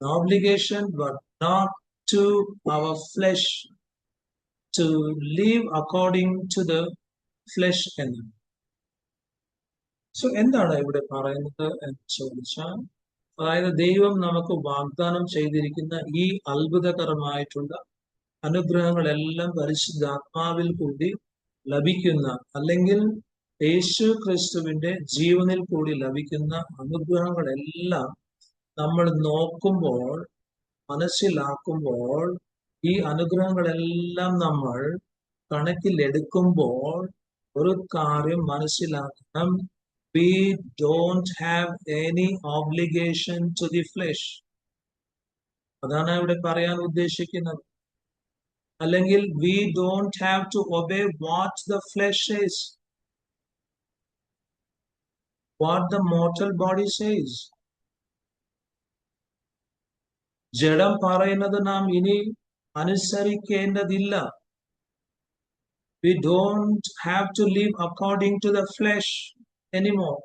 an obligation, but not to our flesh, to live according to the flesh. എന്താണ് ഇവിടെ പറയുന്നത് എന്ന് ചോദിച്ചാൽ, അതായത് ദൈവം നമുക്ക് വാഗ്ദാനം ചെയ്തിരിക്കുന്ന ഈ അത്ഭുതകരമായിട്ടുള്ള അനുഗ്രഹങ്ങളെല്ലാം പരിശുദ്ധാത്മാവിൽ കൂടി ലഭിക്കുന്ന, അല്ലെങ്കിൽ യേശു ക്രിസ്തുവിന്റെ ജീവനിൽ കൂടി ലഭിക്കുന്ന അനുഗ്രഹങ്ങളെല്ലാം നമ്മൾ നോക്കുമ്പോൾ, മനസ്സിലാക്കുമ്പോൾ, ഈ അനുഗ്രഹങ്ങളെല്ലാം നമ്മൾ കണക്കിലെടുക്കുമ്പോൾ ഒരു കാര്യം മനസ്സിലാക്കണം, we don't have any obligation to the flesh. അതാണ് ഇവിടെ പറയാൻ ഉദ്ദേശിക്കുന്നത്. അല്ലെങ്കിൽ we don't have to obey what the flesh says, what the mortal body says. ജഡം പറയുന്നത് നാം ഇനി അനുസരിക്കേണ്ടതില്ല. We don't have to live according to the flesh anymore.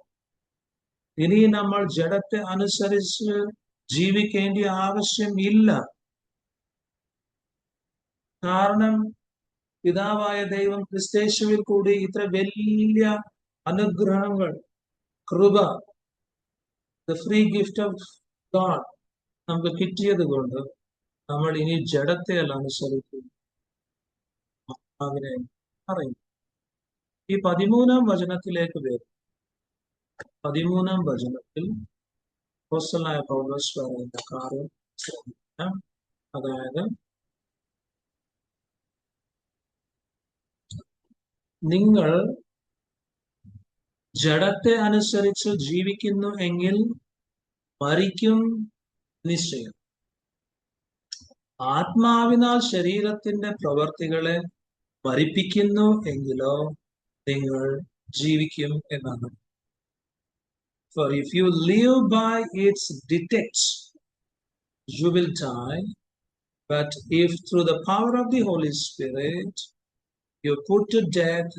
ഇനി നമ്മൾ ജഡത്തെ അനുസരിച്ച് ജീവിക്കേണ്ട ആവശ്യം ഇല്ല. കാരണം പിതാവായ ദൈവം ക്രിസ്തേശുവിൽ കൂടി ഇത്ര വലിയ അനുഗ്രഹങ്ങൾ, കൃപ, the free gift of God നമുക്ക് കിട്ടിയത് കൊണ്ട് നമ്മൾ ഇനി ജഡത്തെ അല്ല അനുസരിക്കും അതിനെ പറയും. ഈ 13-ാം വചനത്തിലേക്ക് വരും. 13-ാം വചനത്തിൽ അപ്പോസ്തലനായ പൗലോസ് പറയുന്ന കാര്യം ശ്രദ്ധിക്കാം. അതായത്, നിങ്ങൾ ജഡത്തെ അനുസരിച്ച് ജീവിക്കുന്നു എങ്കിൽ മരിക്കും നിശ്ചയം. ആത്മാവിനാൽ ശരീരത്തിന്റെ പ്രവർത്തികളെ മരിപ്പിക്കുന്നു എങ്കിലോ നിങ്ങൾ ജീവിക്കും എന്നാണ്. For if you live by its dictates, you will die. But if through the power of the Holy Spirit you put to death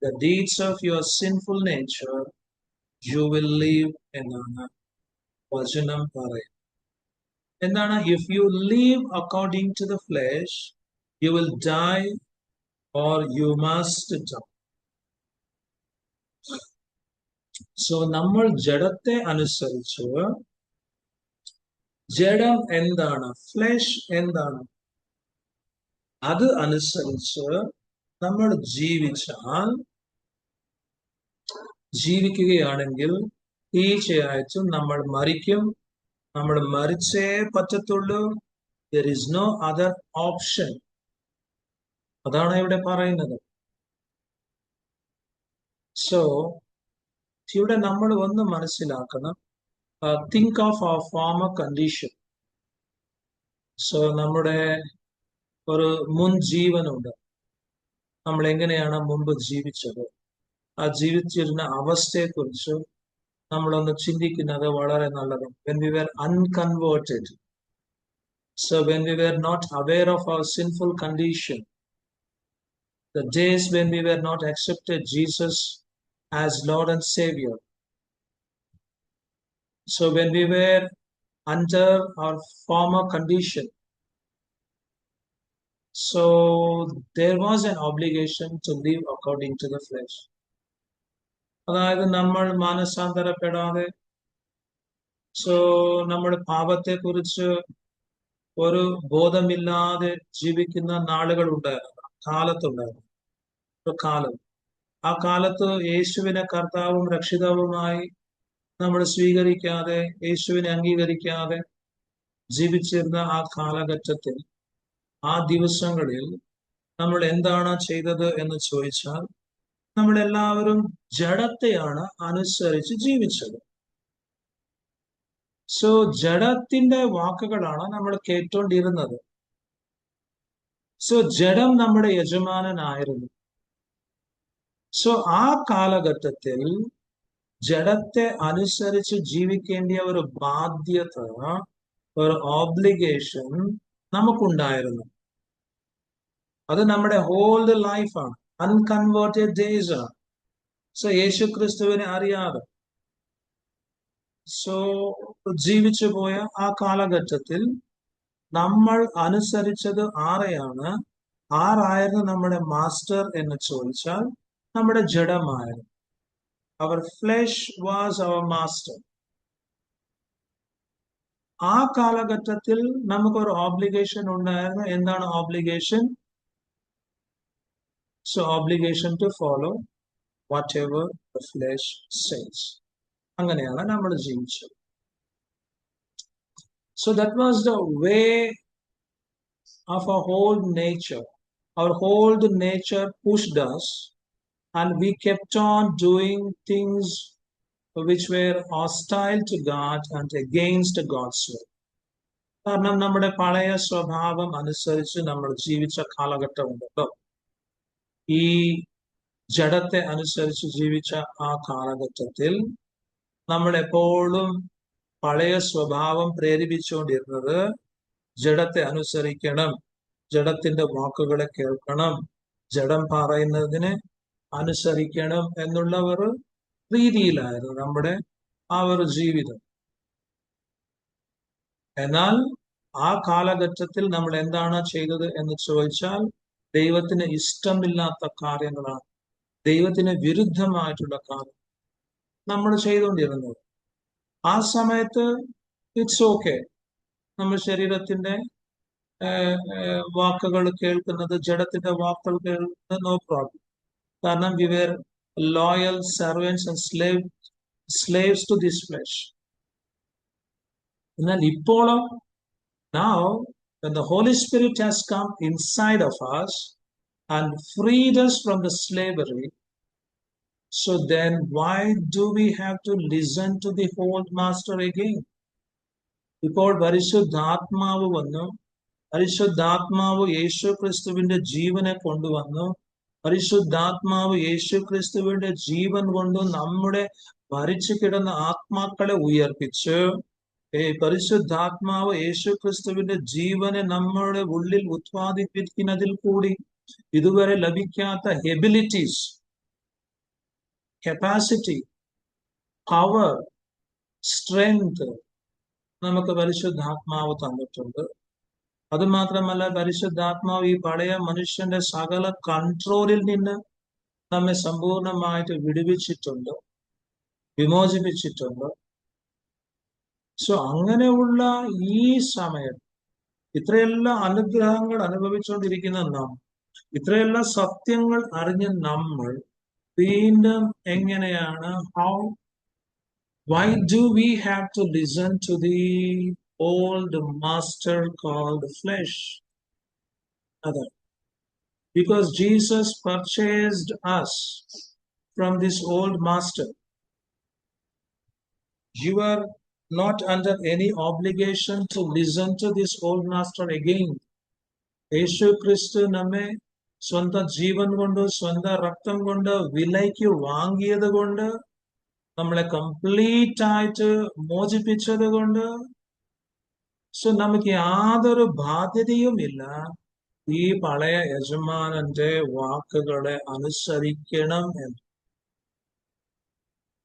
the deeds of your sinful nature, you will live എന്നാണ് വചനം പറയുന്നത്. എന്താണ്? If you live according to the flesh, you will die or you must die. So നമ്മൾ ജഡത്തെ അനുസരിച്ച്, ജഡം എന്താണ്, flesh എന്താണ്, അത് അനുസരിച്ച് നമ്മൾ ജീവിക്കുകയാണെങ്കിൽ തീർച്ചയായിട്ടും നമ്മൾ മരിക്കും. നമ്മൾ മരിച്ചേ പറ്റത്തുള്ളൂ. There is no other option. അതാണ് ഇവിടെ പറയുന്നത്. സോ ഇവിടെ നമ്മൾ ഒന്ന് മനസ്സിലാക്കണം. Think of our former condition. So നമ്മുടെ ഒരു മുൻ ജീവനുണ്ട്. നമ്മൾ എങ്ങനെയാണ് മുമ്പ് ജീവിച്ചത്, ആ ജീവിച്ചിരുന്ന അവസ്ഥയെക്കുറിച്ച് നമ്മളൊന്ന് ചിന്തിക്കുന്നത് വളരെ നല്ലതാണ്. When we were unconverted, so when we were not aware of our sinful condition, the days when we were not accepted Jesus as Lord and Savior, so when we were under our former condition, so there was an obligation to live according to the flesh. അതായത് നമ്മൾ മാനസാന്തരപ്പെടാതെ, so നമ്മുടെ പാപത്തെ കുറിച്ച് ഒരു ബോധമില്ലാതെ ജീവിക്കുന്ന നാളുകൾ ഉണ്ടായിരുന്നു, കാലത്തുണ്ടായിരുന്നു ഒരു കാലം. ആ കാലത്ത് യേശുവിനെ കർത്താവും രക്ഷിതാവുമായി നമ്മൾ സ്വീകരിക്കാതെ, യേശുവിനെ അംഗീകരിക്കാതെ ജീവിച്ചിരുന്ന ആ കാലഘട്ടത്തിൽ, ആ ദിവസങ്ങളിൽ നമ്മൾ എന്താണ് ചെയ്തത് എന്ന് ചോദിച്ചാൽ, നമ്മളെല്ലാവരും ജഡത്തെയാണ് അനുസരിച്ച് ജീവിച്ചത്. സോ ജഡത്തിന്റെ വാക്കുകളാണ് നമ്മൾ കേട്ടോണ്ടിരുന്നത്. സോ ജഡം നമ്മുടെ യജമാനനായിരുന്നു. സോ ആ കാലഘട്ടത്തിൽ ജഡത്തെ അനുസരിച്ച് ജീവിക്കേണ്ട ഒരു ബാധ്യത, ഒരു ഓബ്ലിഗേഷൻ നമുക്കുണ്ടായിരുന്നു. അത് നമ്മുടെ ഹോൾ ലൈഫാണ്, അൺകൺവേർട്ടഡ് ഡേയ്സ് ആണ്. സോ യേശു ക്രിസ്തുവിനെ അറിയാതെ സോ ജീവിച്ചു പോയ ആ കാലഘട്ടത്തിൽ നമ്മൾ അനുസരിച്ചത് ആരായിരുന്നു നമ്മുടെ മാസ്റ്റർ എന്ന് ചോദിച്ചാൽ നമ്മുടെ ജഡമായിരുന്നു. അവർ ഫ്ലെഷ് വാസ് അവർ മാസ്റ്റർ. ആ കാലഘട്ടത്തിൽ നമുക്കൊരു ഓബ്ലിഗേഷൻ ഉണ്ടായിരുന്നു. എന്താണ് obligation? So obligation to follow whatever the flesh says. അങ്ങനെയാണ് നമ്മൾ ജീവിച്ചത്. So that was the way of our whole nature. Our whole nature pushed us, and we kept on doing things which were hostile to God and against God's will. കാരണം നമ്മുടെ പഴയ സ്വഭാവം അനുസരിച്ച് നമ്മൾ ജീവിച്ച കാലഘട്ടം ഉണ്ടല്ലോ. ഈ ജഡത്തെ അനുസരിച്ച് ജീവിച്ച ആ കാലഘട്ടത്തിൽ നമ്മൾ എപ്പോഴും പഴയ സ്വഭാവം പ്രേരിപ്പിച്ചുകൊണ്ടിരുന്നത് ജഡത്തെ അനുസരിക്കണം, ജഡത്തിന്റെ വാക്കുകളെ കേൾക്കണം, ജഡം പറയുന്നതിനെ അനുസരിക്കണം എന്നുള്ള ഒരു രീതിയിലായിരുന്നു നമ്മുടെ ആ ഒരു ജീവിതം. എന്നാൽ ആ കാലഘട്ടത്തിൽ നമ്മൾ എന്താണ് ചെയ്തത് എന്ന് ചോദിച്ചാൽ, ദൈവത്തിന് ഇഷ്ടമില്ലാത്ത കാര്യങ്ങളാണ്, ദൈവത്തിന് വിരുദ്ധമായിട്ടുള്ള കാര്യം നമ്മൾ ചെയ്തുകൊണ്ടിരുന്നത്. ആ സമയത്ത് ഇറ്റ്സ് ഓക്കെ, നമ്മൾ ശരീരത്തിന്റെ വാക്കുകൾ കേൾക്കുന്നത്, ജഡത്തിന്റെ വാക്കുകൾ കേൾക്കുന്നത് നോ പ്രോബ്ലം. കാരണം we were loyal servants and slaves to this flesh. എന്നാൽ ഇപ്പോഴോ, now when the Holy Spirit has come inside of us and freed us from the slavery, so then why do we have to listen to the old master again? ഇപ്പോൾ പരിശുദ്ധാത്മാവ് വന്നു, പരിശുദ്ധാത്മാവ് യേശു ക്രിസ്തുവിന്റെ ജീവനെ കൊണ്ടുവന്നു. പരിശുദ്ധാത്മാവ് യേശു ക്രിസ്തുവിന്റെ ജീവൻ കൊണ്ട് നമ്മുടെ മരിച്ചു കിടന്ന ആത്മാക്കളെ ഉയർപ്പിച്ച് പരിശുദ്ധാത്മാവ് യേശു ക്രിസ്തുവിന്റെ ജീവനെ നമ്മുടെ ഉള്ളിൽ ഉത്പാദിപ്പിക്കുന്നതിൽ കൂടി ഇതുവരെ ലഭിക്കാത്ത എബിലിറ്റീസ്, കപ്പാസിറ്റി, പവർ, സ്ട്രെങ്ത് നമുക്ക് പരിശുദ്ധാത്മാവ് തന്നിട്ടുണ്ട്. അതുമാത്രമല്ല, പരിശുദ്ധാത്മാവ് ഈ പഴയ മനുഷ്യന്റെ സകല കൺട്രോളിൽ നിന്ന് നമ്മെ സമ്പൂർണമായിട്ട് വിടുവിച്ചിട്ടുണ്ട്, വിമോചിപ്പിച്ചിട്ടുണ്ട്. സോ അങ്ങനെയുള്ള ഈ സമയം ഇത്രയെല്ലാം അനുഗ്രഹങ്ങൾ അനുഭവിച്ചുകൊണ്ടിരിക്കുന്ന നാം, ഇത്രയെല്ലാം സത്യങ്ങൾ അറിഞ്ഞ നമ്മൾ വീണ്ടും എങ്ങനെയാണ് why do we have to listen to the old master called flesh? Other. Because Jesus purchased us from this old master. You are not under any obligation to listen to this old master again. യേശു ക്രിസ്തു നമ്മെ സ്വന്തം ജീവൻ കൊണ്ട്, സ്വന്തം രക്തം കൊണ്ട് വിലയ്ക്ക് വാങ്ങിയത് കൊണ്ട്, നമ്മളെ കംപ്ലീറ്റ് ആയിട്ട് മോചിപ്പിച്ചത് കൊണ്ട്, സോ നമുക്ക് യാതൊരു ബാധ്യതയുമില്ല ഈ പഴയ യജമാനന്റെ വാക്കുകളെ അനുസരിക്കണം എന്ന്.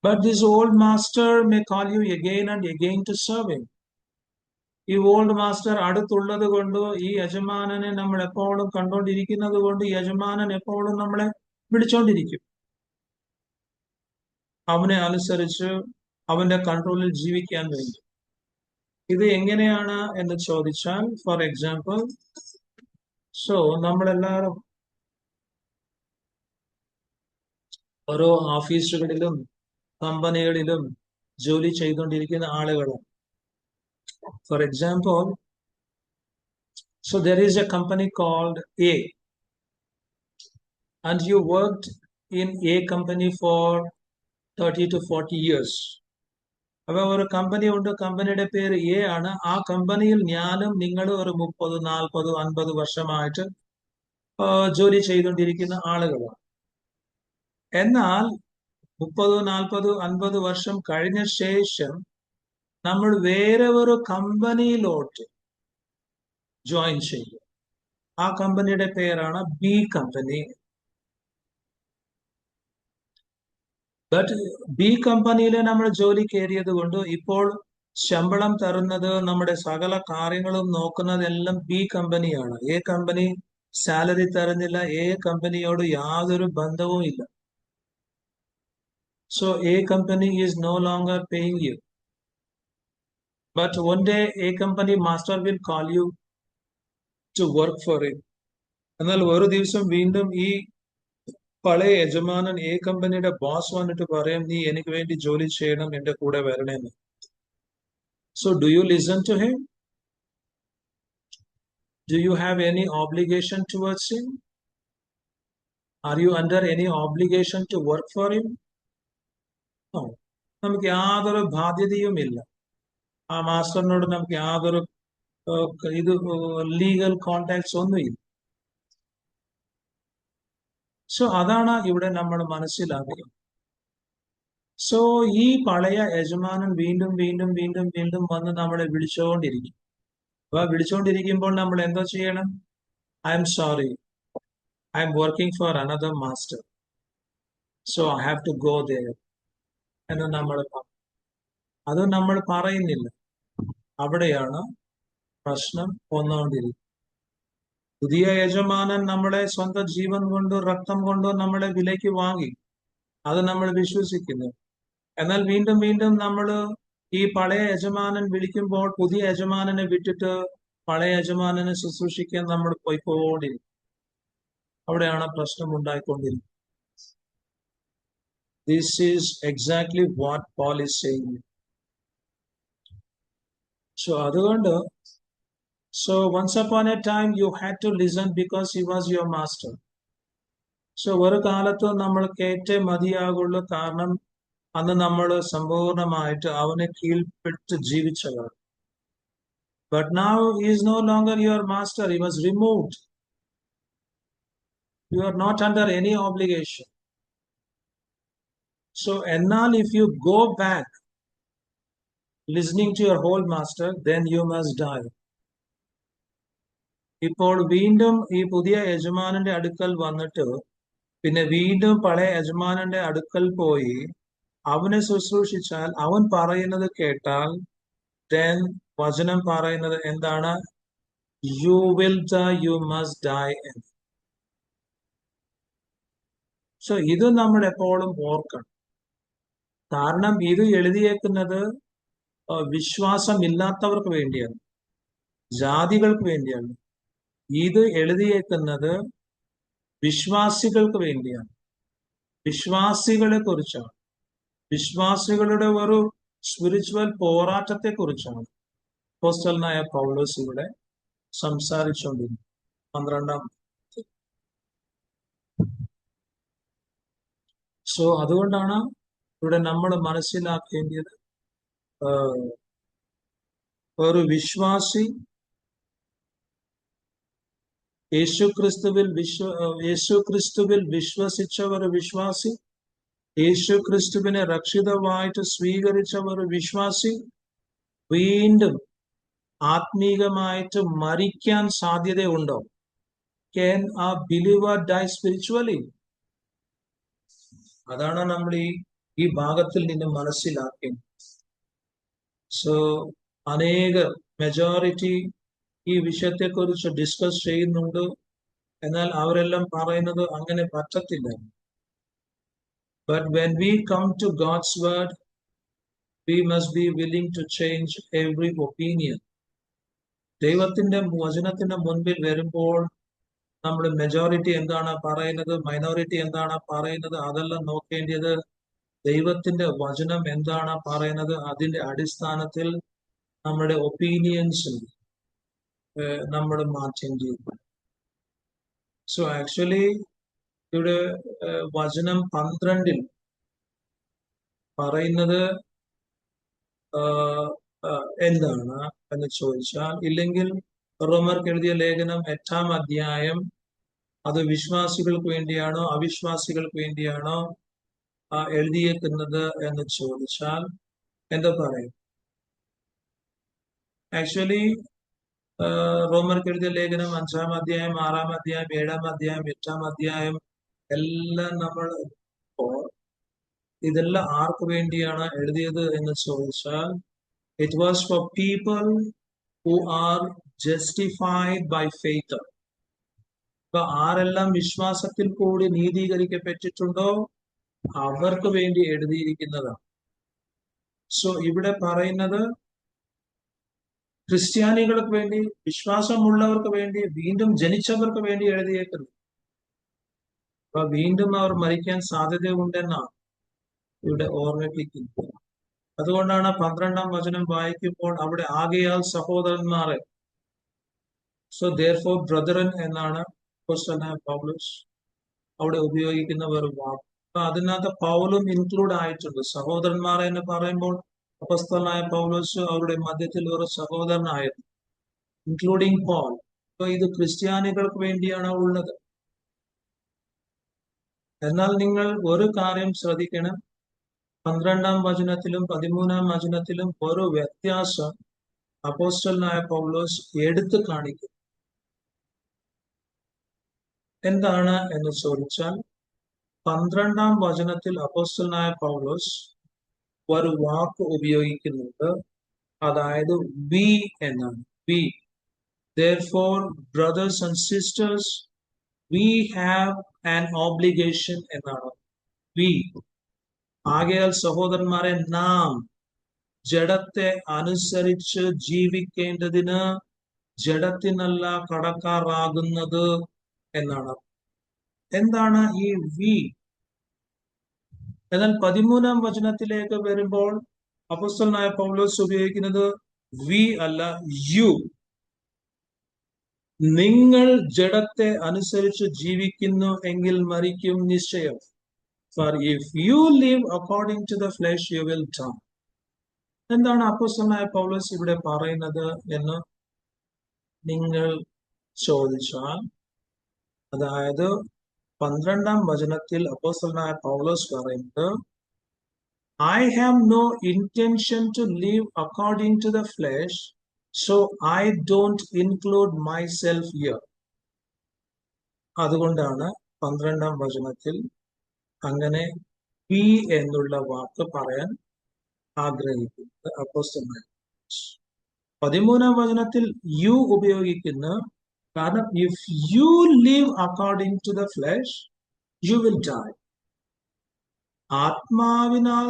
But this old master may call you again and again to serve him. ഈ ഓൾഡ് മാസ്റ്റർ അടുത്തുള്ളത് കൊണ്ട്, ഈ യജമാനനെ നമ്മൾ എപ്പോഴും കണ്ടുകൊണ്ടിരിക്കുന്നത് കൊണ്ട്, യജമാനൻ എപ്പോഴും നമ്മളെ വിളിച്ചോണ്ടിരിക്കും, അവനെ അനുസരിച്ച് അവന്റെ കൺട്രോളിൽ ജീവിക്കാൻ വേണ്ടി. ഇത് എങ്ങനെയാണ് എന്ന് ചോദിച്ചാൽ, ഫോർ എക്സാമ്പിൾ, സോ നമ്മളെല്ലാവരും ഓരോ ഓഫീസുകളിലും കമ്പനികളിലും ജോലി ചെയ്തുകൊണ്ടിരിക്കുന്ന ആളുകളാണ്. For example, so there is a company called A, and you worked in A company for 30 to 40 years. അപ്പൊ ഒരു കമ്പനി ഉണ്ട്, കമ്പനിയുടെ പേര് എ ആണ്. ആ കമ്പനിയിൽ ഞാനും നിങ്ങൾ ഒരു 30, 40, 50 വർഷമായിട്ട് ജോലി ചെയ്തുകൊണ്ടിരിക്കുന്ന ആളുകളാണ്. എന്നാൽ 30, 40, 50 വർഷം കഴിഞ്ഞ ശേഷം നമ്മൾ വേറെ ഒരു കമ്പനിയിലോട്ട് ജോയിൻ ചെയ്യും. ആ കമ്പനിയുടെ പേരാണ് ബി കമ്പനി. ബട്ട് ബി കമ്പനിയിൽ നമ്മൾ ജോലി കയറിയത് കൊണ്ട് ഇപ്പോൾ ശമ്പളം തരുന്നത്, നമ്മുടെ സകല കാര്യങ്ങളും നോക്കുന്നതെല്ലാം ബി കമ്പനിയാണ്. എ കമ്പനി സാലറി തരുന്നില്ല, എ കമ്പനിയോട് യാതൊരു ബന്ധവും ഇല്ല. So A company is no longer paying you. But one day a company master will call you to work for it. എന്നാൽ ഒരു ദിവസം വീണ്ടും ഈ പഴയ യജമാനൻ എ കമ്പനിയുടെ ബോസ് വന്നിട്ട് പറയും, നീ എനിക്ക് വേണ്ടി ജോലി ചെയ്യണം, എന്റെ കൂടെ വരണമെന്ന്. So do you listen to him? Do you have any obligation towards him? Are you under any obligation to work for him? No. നമുക്ക് യാതൊരു ബാധ്യതയുമില്ല. ആ മാസ്റ്ററിനോട് നമുക്ക് യാതൊരു ഇത് ലീഗൽ കോണ്ടാക്ട്സ് ഒന്നുമില്ല. സോ അതാണ് ഇവിടെ നമ്മൾ മനസ്സിലാക്കുക. സോ ഈ പഴയ യജമാനൻ വീണ്ടും വീണ്ടും വീണ്ടും വീണ്ടും വന്ന് നമ്മളെ വിളിച്ചുകൊണ്ടിരിക്കും. അപ്പൊ വിളിച്ചുകൊണ്ടിരിക്കുമ്പോൾ നമ്മൾ എന്തോ ചെയ്യണം? I am sorry, I am working for another master, so I have to go there എന്ന് നമ്മൾ അത് നമ്മൾ പറയുന്നില്ല. അവിടെയാണ് പ്രശ്നം വന്നുകൊണ്ടിരിക്കുന്നത്. പുതിയ യജമാനൻ നമ്മളെ സ്വന്തം ജീവൻ കൊണ്ടോ രക്തം കൊണ്ടോ നമ്മളെ വിലയ്ക്ക് വാങ്ങി, അത് നമ്മൾ വിശ്വസിക്കുന്നു. എന്നാൽ വീണ്ടും വീണ്ടും നമ്മൾ ഈ പഴയ യജമാനൻ വിളിക്കുമ്പോൾ പുതിയ യജമാനനെ വിട്ടിട്ട് പഴയ യജമാനനെ ശുശ്രൂഷിക്കാൻ നമ്മൾ പോയിക്കൊണ്ടിരിക്കും. അവിടെയാണ് പ്രശ്നം ഉണ്ടായിക്കൊണ്ടിരിക്കുന്നത്. This is exactly what Paul is saying. So അതുകൊണ്ട്, so once upon a time you had to listen because he was your master. So ഒരു കാലത്ത് നമ്മൾ കേട്ടേ മതിയാകുള്ളൂ, കാരണം അന്ന് നമ്മൾ സമ്പൂർണമായിട്ട് അവനെ കീഴ്പ്പെട്ട് ജീവിച്ചവർ. But now he is no longer your master, he was removed. You are not under any obligation. So, enal if you go back listening to your whole master, then you must die. ഇപ്പോൾ വീണ്ടും ഈ പുതിയ യജമാനന്റെ അടുക്കൽ വന്നിട്ട് പിന്നെ വീണ്ടും പഴയ യജമാനന്റെ അടുക്കൽ പോയി അവനെ ശുശ്രൂഷിച്ചാൽ അവൻ പറയുന്നത് കേട്ടാൽ then വചനം പറയുന്നത് എന്താണ്? You will die, you must die. So ഇത് നമ്മൾ എപ്പോഴും ഓർക്കണം. കാരണം ഇത് എഴുതിയേക്കുന്നത് വിശ്വാസമില്ലാത്തവർക്ക് വേണ്ടിയാണ്, ജാതികൾക്ക് വേണ്ടിയാണ്. ഇത് എഴുതിയേക്കുന്നത് വിശ്വാസികൾക്ക് വേണ്ടിയാണ്, വിശ്വാസികളെ കുറിച്ചാണ്, വിശ്വാസികളുടെ ഒരു സ്പിരിച്വൽ പോരാട്ടത്തെ കുറിച്ചാണ് അപ്പോസ്തലനായ പൗലോസ് ഇവിടെ സംസാരിച്ചുകൊണ്ടിരുന്നു. 12. സോ അതുകൊണ്ടാണ് ഇവിടെ നമ്മൾ മനസ്സിലാക്കേണ്ടത്, ഒരു വിശ്വാസി യേശുക്രിസ്തുവിൽ വിശ്വസിച്ച ഒരു വിശ്വാസി, യേശുക്രിസ്തുവിനെ രക്ഷിതമായിട്ട് സ്വീകരിച്ച ഒരു വിശ്വാസി വീണ്ടും ആത്മീകമായിട്ട് മരിക്കാൻ സാധ്യതയുണ്ടോ? Can a believer die spiritually? അതാണ് നമ്മൾ ഈ ഭാഗത്തിൽ നിന്ന് മനസ്സിലാക്കേണ്ടത്. സോ മെജോറിറ്റി ഈ വിഷയത്തെക്കുറിച്ച് ഡിസ്കസ് ചെയ്യുന്നുണ്ട്. എന്നാൽ അവരെല്ലാം പറയുന്നത് അങ്ങനെ പറ്റത്തില്ല. But when we come to God's word, we must be willing to change every opinion. ദൈവത്തിന്റെ വചനത്തിന്റെ മുൻപിൽ വരുമ്പോൾ നമ്മൾ മെജോറിറ്റി എന്താണ് പറയുന്നത്, മൈനോറിറ്റി എന്താണ് പറയുന്നത്, അതെല്ലാം നോക്കേണ്ടത് ദൈവത്തിന്റെ വചനം എന്താണ് പറയുന്നത്, അതിന്റെ അടിസ്ഥാനത്തിൽ നമ്മുടെ ഒപ്പീനിയൻസ് നമ്മൾ മാറ്റേണ്ടിയിരിക്കും. സോ ആക്ച്വലി ഇവിടെ വചനം 12 പറയുന്നത് എന്താണ് എന്ന് ചോദിച്ചാൽ, ഇല്ലെങ്കിൽ റോമർക്ക് എഴുതിയ ലേഖനം 8-ാം അധ്യായം അത് വിശ്വാസികൾക്ക് വേണ്ടിയാണോ അവിശ്വാസികൾക്ക് വേണ്ടിയാണോ എഴുതിയേക്കുന്നത് എന്ന് ചോദിച്ചാൽ എന്താ പറയും? ആക്ച്വലി റോമർക്ക് എഴുതിയ ലേഖനം 5-ാം അധ്യായം, 6-ാം അധ്യായം, 7-ാം അധ്യായം, 8-ാം അധ്യായം എല്ലാം നമ്മൾ ഇതെല്ലാം ആർക്ക് വേണ്ടിയാണ് എഴുതിയത് എന്ന് ചോദിച്ചാൽ, it was for people who are justified by faith. അപ്പൊ ആരെല്ലാം വിശ്വാസത്തിൽ കൂടി നീതീകരിക്കപ്പെട്ടിട്ടുണ്ടോ അവർക്ക് വേണ്ടി എഴുതിയിരിക്കുന്നതാണ്. സോ ഇവിടെ പറയുന്നത് ക്രിസ്ത്യാനികൾക്ക് വേണ്ടി, വിശ്വാസമുള്ളവർക്ക് വേണ്ടി, വീണ്ടും ജനിച്ചവർക്ക് വേണ്ടി എഴുതിയേക്കുന്നു. അപ്പൊ വീണ്ടും അവർ മരിക്കാൻ സാധ്യതയുണ്ടെന്നാണ് ഇവിടെ ഓർമ്മിപ്പിക്കുന്നത്. അതുകൊണ്ടാണ് 12-ാം വചനം വായിക്കുമ്പോൾ അവിടെ ആകയാൽ സഹോദരന്മാരെ, സോ therefore brethren എന്നാണ് അപ്പോസ്തലനായ പൗലോസ് അവിടെ ഉപയോഗിക്കുന്ന ഒരു വാക്ക്. അപ്പൊ അതിനകത്ത് പൗലും ഇൻക്ലൂഡ് ആയിട്ടുണ്ട്. സഹോദരന്മാരെ എന്ന് പറയുമ്പോൾ അപ്പോസ്തലനായ പൗലോസ് അവരുടെ മധ്യത്തിൽ ഒരു സഹോദരനായിരുന്നു, ഇൻക്ലൂഡിങ് പോൾ. അപ്പൊ ഇത് ക്രിസ്ത്യാനികൾക്ക് വേണ്ടിയാണ് ഉള്ളത്. എന്നാൽ നിങ്ങൾ ഒരു കാര്യം ശ്രദ്ധിക്കണം, 12-ാം വചനത്തിലും 13-ാം വചനത്തിലും ഒരു വ്യത്യാസം അപ്പോസ്തലനായ പൗലോസ് എടുത്തു കാണിക്കും. എന്താണ് എന്ന് ചോദിച്ചാൽ, 12-ാം വചനത്തിൽ അപ്പോസ്തലനായ പൗലോസ് ഒരു വാക്ക് ഉപയോഗിക്കുന്നുണ്ട്, അതായത് വി എന്നാണ്. We therefore brothers and sisters we have an obligation എന്നാണ്. വി ആകയാൽ സഹോദരന്മാരെ നാം ജഡത്തെ അനുസരിച്ച് ജീവിക്കേണ്ടതിന് ജഡത്തിനല്ല കടക്കാറാകുന്നത് എന്നാണ്. എന്താണ് ഈ വി? എന്നാൽ 13-ാം വചനത്തിലേക്ക് വരുമ്പോൾ അപ്പോസ്തലനായ പൗലോസ് ഉപയോഗിക്കുന്നത് വി അല്ല, യു. നിങ്ങൾ ജഡത്തെ അനുസരിച്ച് ജീവിക്കുന്നു എങ്കിൽ മരിക്കും നിശ്ചയം. For if you live according to the flesh, you will die. എന്താണ് അപ്പോസ്തലനായ പൗലോസ് ഇവിടെ പറയുന്നത് എന്ന് നിങ്ങൾ ചോദിച്ചാൽ, അതായത് 12-ാം വചനത്തിൽ അപ്പോസ്തലനായ പൗലോസ് പറയുന്നത്, I have no intention to live according to the flesh, so I don't include myself here. അതുകൊണ്ടാണ് 12-ാം വചനത്തിൽ അങ്ങനെ ബി എന്നുള്ള വാക്ക് പറയാൻ ആഗ്രഹിക്കുന്നത് അപ്പോസ്തലനായ. 13-ാം വചനത്തിൽ യു ഉപയോഗിക്കുന്നു. കാരണം if you live according to the flesh you will die. ആത്മാവിനാൽ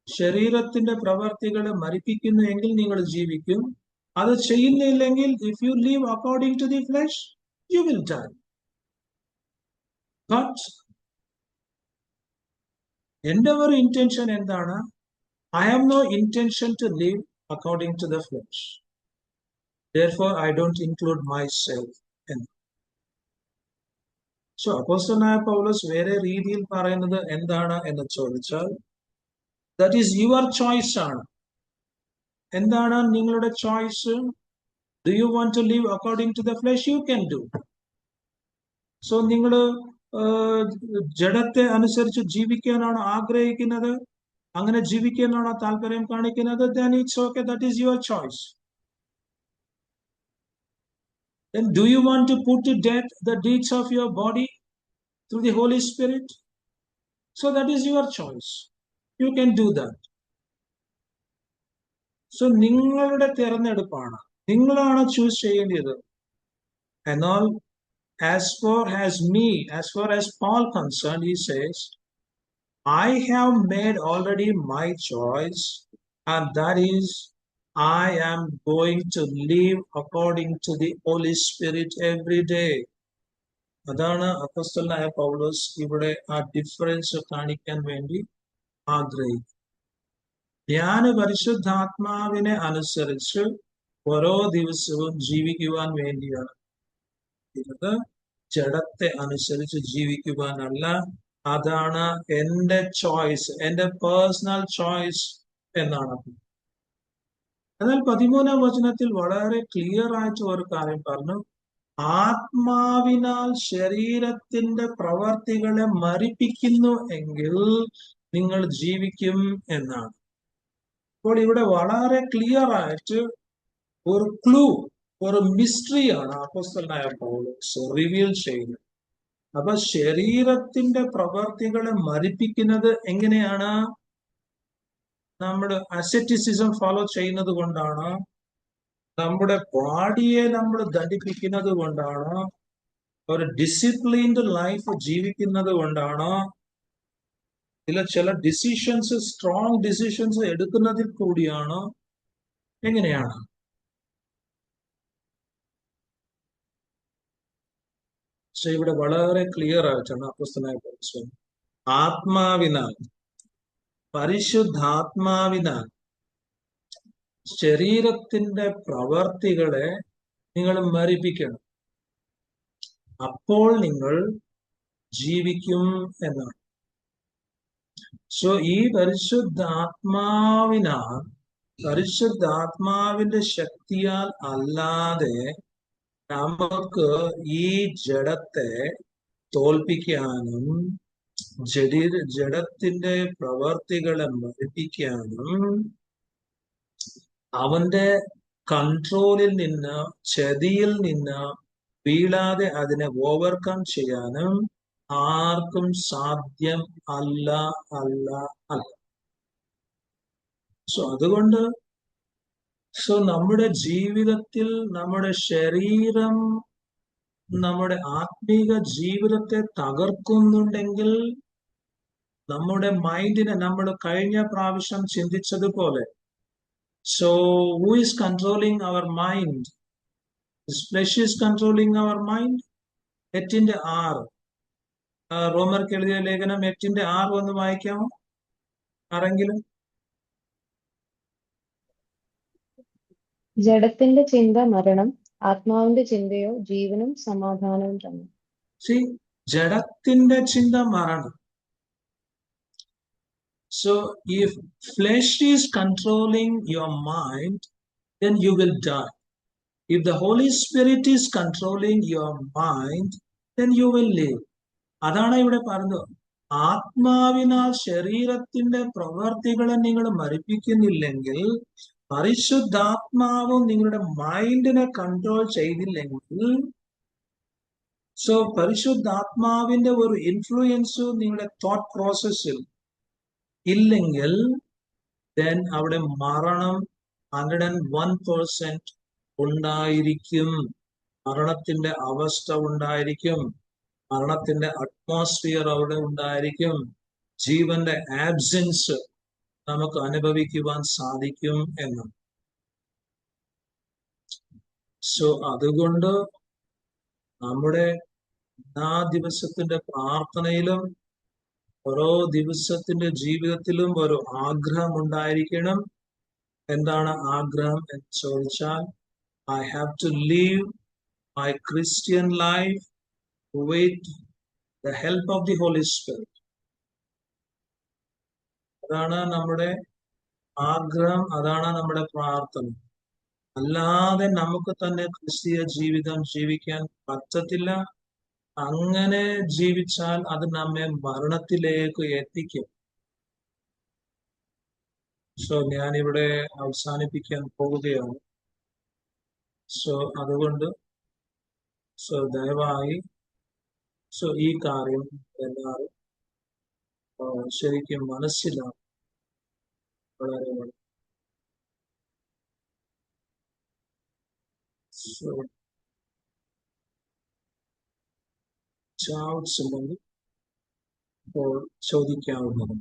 ശരീരത്തിന്റെ പ്രവർത്തികളെ മരിപ്പിക്കുന്നു എങ്കിൽ നിങ്ങൾ ജീവിക്കും. അത് ചെയ്യുന്നില്ലെങ്കിൽ if you live according to the flesh you will die. But എന്റെ ഒരു ഇന്റൻഷൻ എന്താണ്? I have no intention to live according to the flesh. Therefore, I don't include myself in it. So, അപ്പോസ്തലനായ പൗലോസ് വേറെ രീതിയിൽ പറയുന്നത് എന്താണ് എന്ന് ചോദിച്ചാൽ, that is your choice ആണ്. എന്താണ് നിങ്ങളുടെ choice? Do you want to live according to the flesh? You can do. So, നിങ്ങൾ ജഡത്തെ അനുസരിച്ച് ജീവിക്കാനാണ് ആഗ്രഹിക്കുന്നത്, അങ്ങനെ ജീവിക്കാനാണോ താല്പര്യം കാണിക്കുന്നത്? Then it's okay, that is your choice. Then do you want to put to death the deeds of your body through the Holy Spirit? So that is your choice. You can do that. So നിങ്ങളുടെ തിരഞ്ഞെടുപ്പാണ്, നിങ്ങളാണ് choose ചെയ്യേണ്ടത്. എന്നാൽ as far as Paul concerned, he says, I have made already my choice, and that is I am going to live according to the Holy Spirit every day. അതാണ് അപ്പോസ്തലനായ പൗലോസ് ഇവിടെ ആ difference കാണിക്കാൻ വേണ്ടി ആഗ്രഹിക്കും. ഞാൻ പരിശുദ്ധാത്മാവിനെ അനുസരിച്ച് ഓരോ ദിവസവും ജീവിക്കുവാൻ വേണ്ടിയാണ് ഇത്, ജഡത്തെ അനുസരിച്ച് ജീവിക്കുവാനല്ല. അതാണ് എന്റെ ചോയ്സ്, എന്റെ പേഴ്സണൽ ചോയ്സ് എന്നാണ്. എന്നാൽ 13-ാം വചനത്തിൽ വളരെ ക്ലിയർ ആയിട്ട് ഒരു കാര്യം പറഞ്ഞു, ആത്മാവിനാൽ ശരീരത്തിന്റെ പ്രവർത്തികളെ മരിപ്പിക്കുന്നു എങ്കിൽ നിങ്ങൾ ജീവിക്കും എന്നാണ്. അപ്പോൾ ഇവിടെ വളരെ ക്ലിയർ ആയിട്ട് ഒരു ക്ലൂ, ഒരു മിസ്റ്ററിയാണ് അപ്പോസ്തലനായ പൗലോസ് റിവീൽ ചെയ്യുന്നത്. അപ്പൊ ശരീരത്തിന്റെ പ്രവർത്തികളെ മരിപ്പിക്കുന്നത് എങ്ങനെയാണ്? നമ്മുടെ അസെറ്റിസിസം ഫോളോ ചെയ്യുന്നത് കൊണ്ടാണ്, നമ്മുടെ ബോഡിയെ നമ്മൾ ദണ്ഡിപ്പിക്കുന്നത് കൊണ്ടാണ്, ഒരു ഡിസിപ്ലിൻഡ് ലൈഫ് ജീവിക്കുന്നത് കൊണ്ടാണ്, ചില ഡിസിഷൻസ്, സ്ട്രോങ് ഡിസിഷൻസ് എടുക്കുന്നതിൽ കൂടിയാണ്. എങ്ങനെയാണ്? പക്ഷെ ഇവിടെ വളരെ ക്ലിയർ ആയിട്ടാണ് അപ്പോസ്തലനായ പൗലോസ് ആത്മാവിനാൽ, പരിശുദ്ധാത്മാവിനാൽ ശരീരത്തിന്റെ പ്രവർത്തികളെ നിങ്ങൾ മരിപ്പിക്കണം, അപ്പോൾ നിങ്ങൾ ജീവിക്കും എന്നാണ്. സോ ഈ പരിശുദ്ധാത്മാവിന്റെ ശക്തിയാൽ അല്ലാതെ നമുക്ക് ഈ ജഡത്തെ തോൽപ്പിക്കാനും ജഡത്തിന്റെ പ്രവർത്തികളെ മരിപ്പിക്കാനും അവന്റെ കൺട്രോളിൽ നിന്ന്, ചതിയിൽ നിന്ന് വീഴാതെ അതിനെ ഓവർകം ചെയ്യാനും ആർക്കും സാധ്യം അല്ല. അതുകൊണ്ട് നമ്മുടെ ജീവിതത്തിൽ നമ്മുടെ ശരീരം നമ്മുടെ ആത്മീക ജീവിതത്തെ തകർക്കുന്നുണ്ടെങ്കിൽ നമ്മുടെ മൈൻഡിനെ, നമ്മൾ കഴിഞ്ഞ പ്രാവശ്യം ചിന്തിച്ചതുപോലെ, who is controlling our mind? This flesh is controlling our mind. 8:6 റോമർക്ക് എഴുതിയ ലേഖനം 8:6 ഒന്ന് വായിക്കാമോ ആരെങ്കിലും? ജഡത്തിന്റെ ചിന്ത മരണം, ആത്മാവിന്റെ ചിന്തയോ ജീവനും സമാധാനവും തന്നെ. ജഡത്തിന്റെ ചിന്ത മരണം. So if flesh is controlling your mind, then you will die. If the Holy Spirit is controlling your mind, then you will live. അതാണ് ഇവിടെ പറഞ്ഞത്. ആത്മാവിനാൽ ശരീരത്തിന്റെ പ്രവർത്തികളെ നിങ്ങൾ മരിപ്പിക്കുന്നില്ലെങ്കിൽ, പരിശുദ്ധാത്മാവും നിങ്ങളുടെ മൈൻഡിനെ കൺട്രോൾ ചെയ്തില്ലെങ്കിൽ, സോ പരിശുദ്ധാത്മാവിന്റെ ഒരു ഇൻഫ്ലുവൻസും നിങ്ങളുടെ തോട്ട് പ്രോസസ്സിൽ ഇല്ലെങ്കിൽ, then അവിടെ മരണം 101% ഉണ്ടായിരിക്കും. മരണത്തിന്റെ അവസ്ഥ ഉണ്ടായിരിക്കും. മരണത്തിന്റെ അറ്റ്മോസ്ഫിയർ അവിടെ ഉണ്ടായിരിക്കും. ജീവന്റെ ആബ്സെൻസ് നമുക്ക് അനുഭവിക്കുവാൻ സാധിക്കും എന്ന്. സോ അതുകൊണ്ട് നമ്മുടെ എല്ലാ ദിവസത്തിന്റെ പ്രാർത്ഥനയിലും ഓരോ ദിവസത്തിന്റെ ജീവിതത്തിലും ഒരു ആഗ്രഹം ഉണ്ടായിരിക്കണം. എന്താണ് ആഗ്രഹം എന്ന് ചോദിച്ചാൽ, I have to live my Christian life with the help of the Holy Spirit. അതാണ് നമ്മുടെ ആഗ്രഹം, അതാണ് നമ്മുടെ പ്രാർത്ഥന. അല്ലാതെ നമുക്ക് തന്നെ ക്രിസ്തീയ ജീവിതം ജീവിക്കാൻ പറ്റത്തില്ല. അങ്ങനെ ജീവിച്ചാൽ അത് നമ്മെ മരണത്തിലേക്ക് എത്തിക്കും. സോ ഞാനിവിടെ അവസാനിപ്പിക്കാൻ പോവുകയാണ്. സോ അതുകൊണ്ട് ദയവായി ഈ കാര്യം എല്ലാവരും ശരിക്കും മനസ്സിലാവും. വളരെ വളരെ ഡൗട്ട്സ് ഉണ്ടെങ്കിൽ ഇപ്പോൾ ചോദിക്കാവുന്നതും.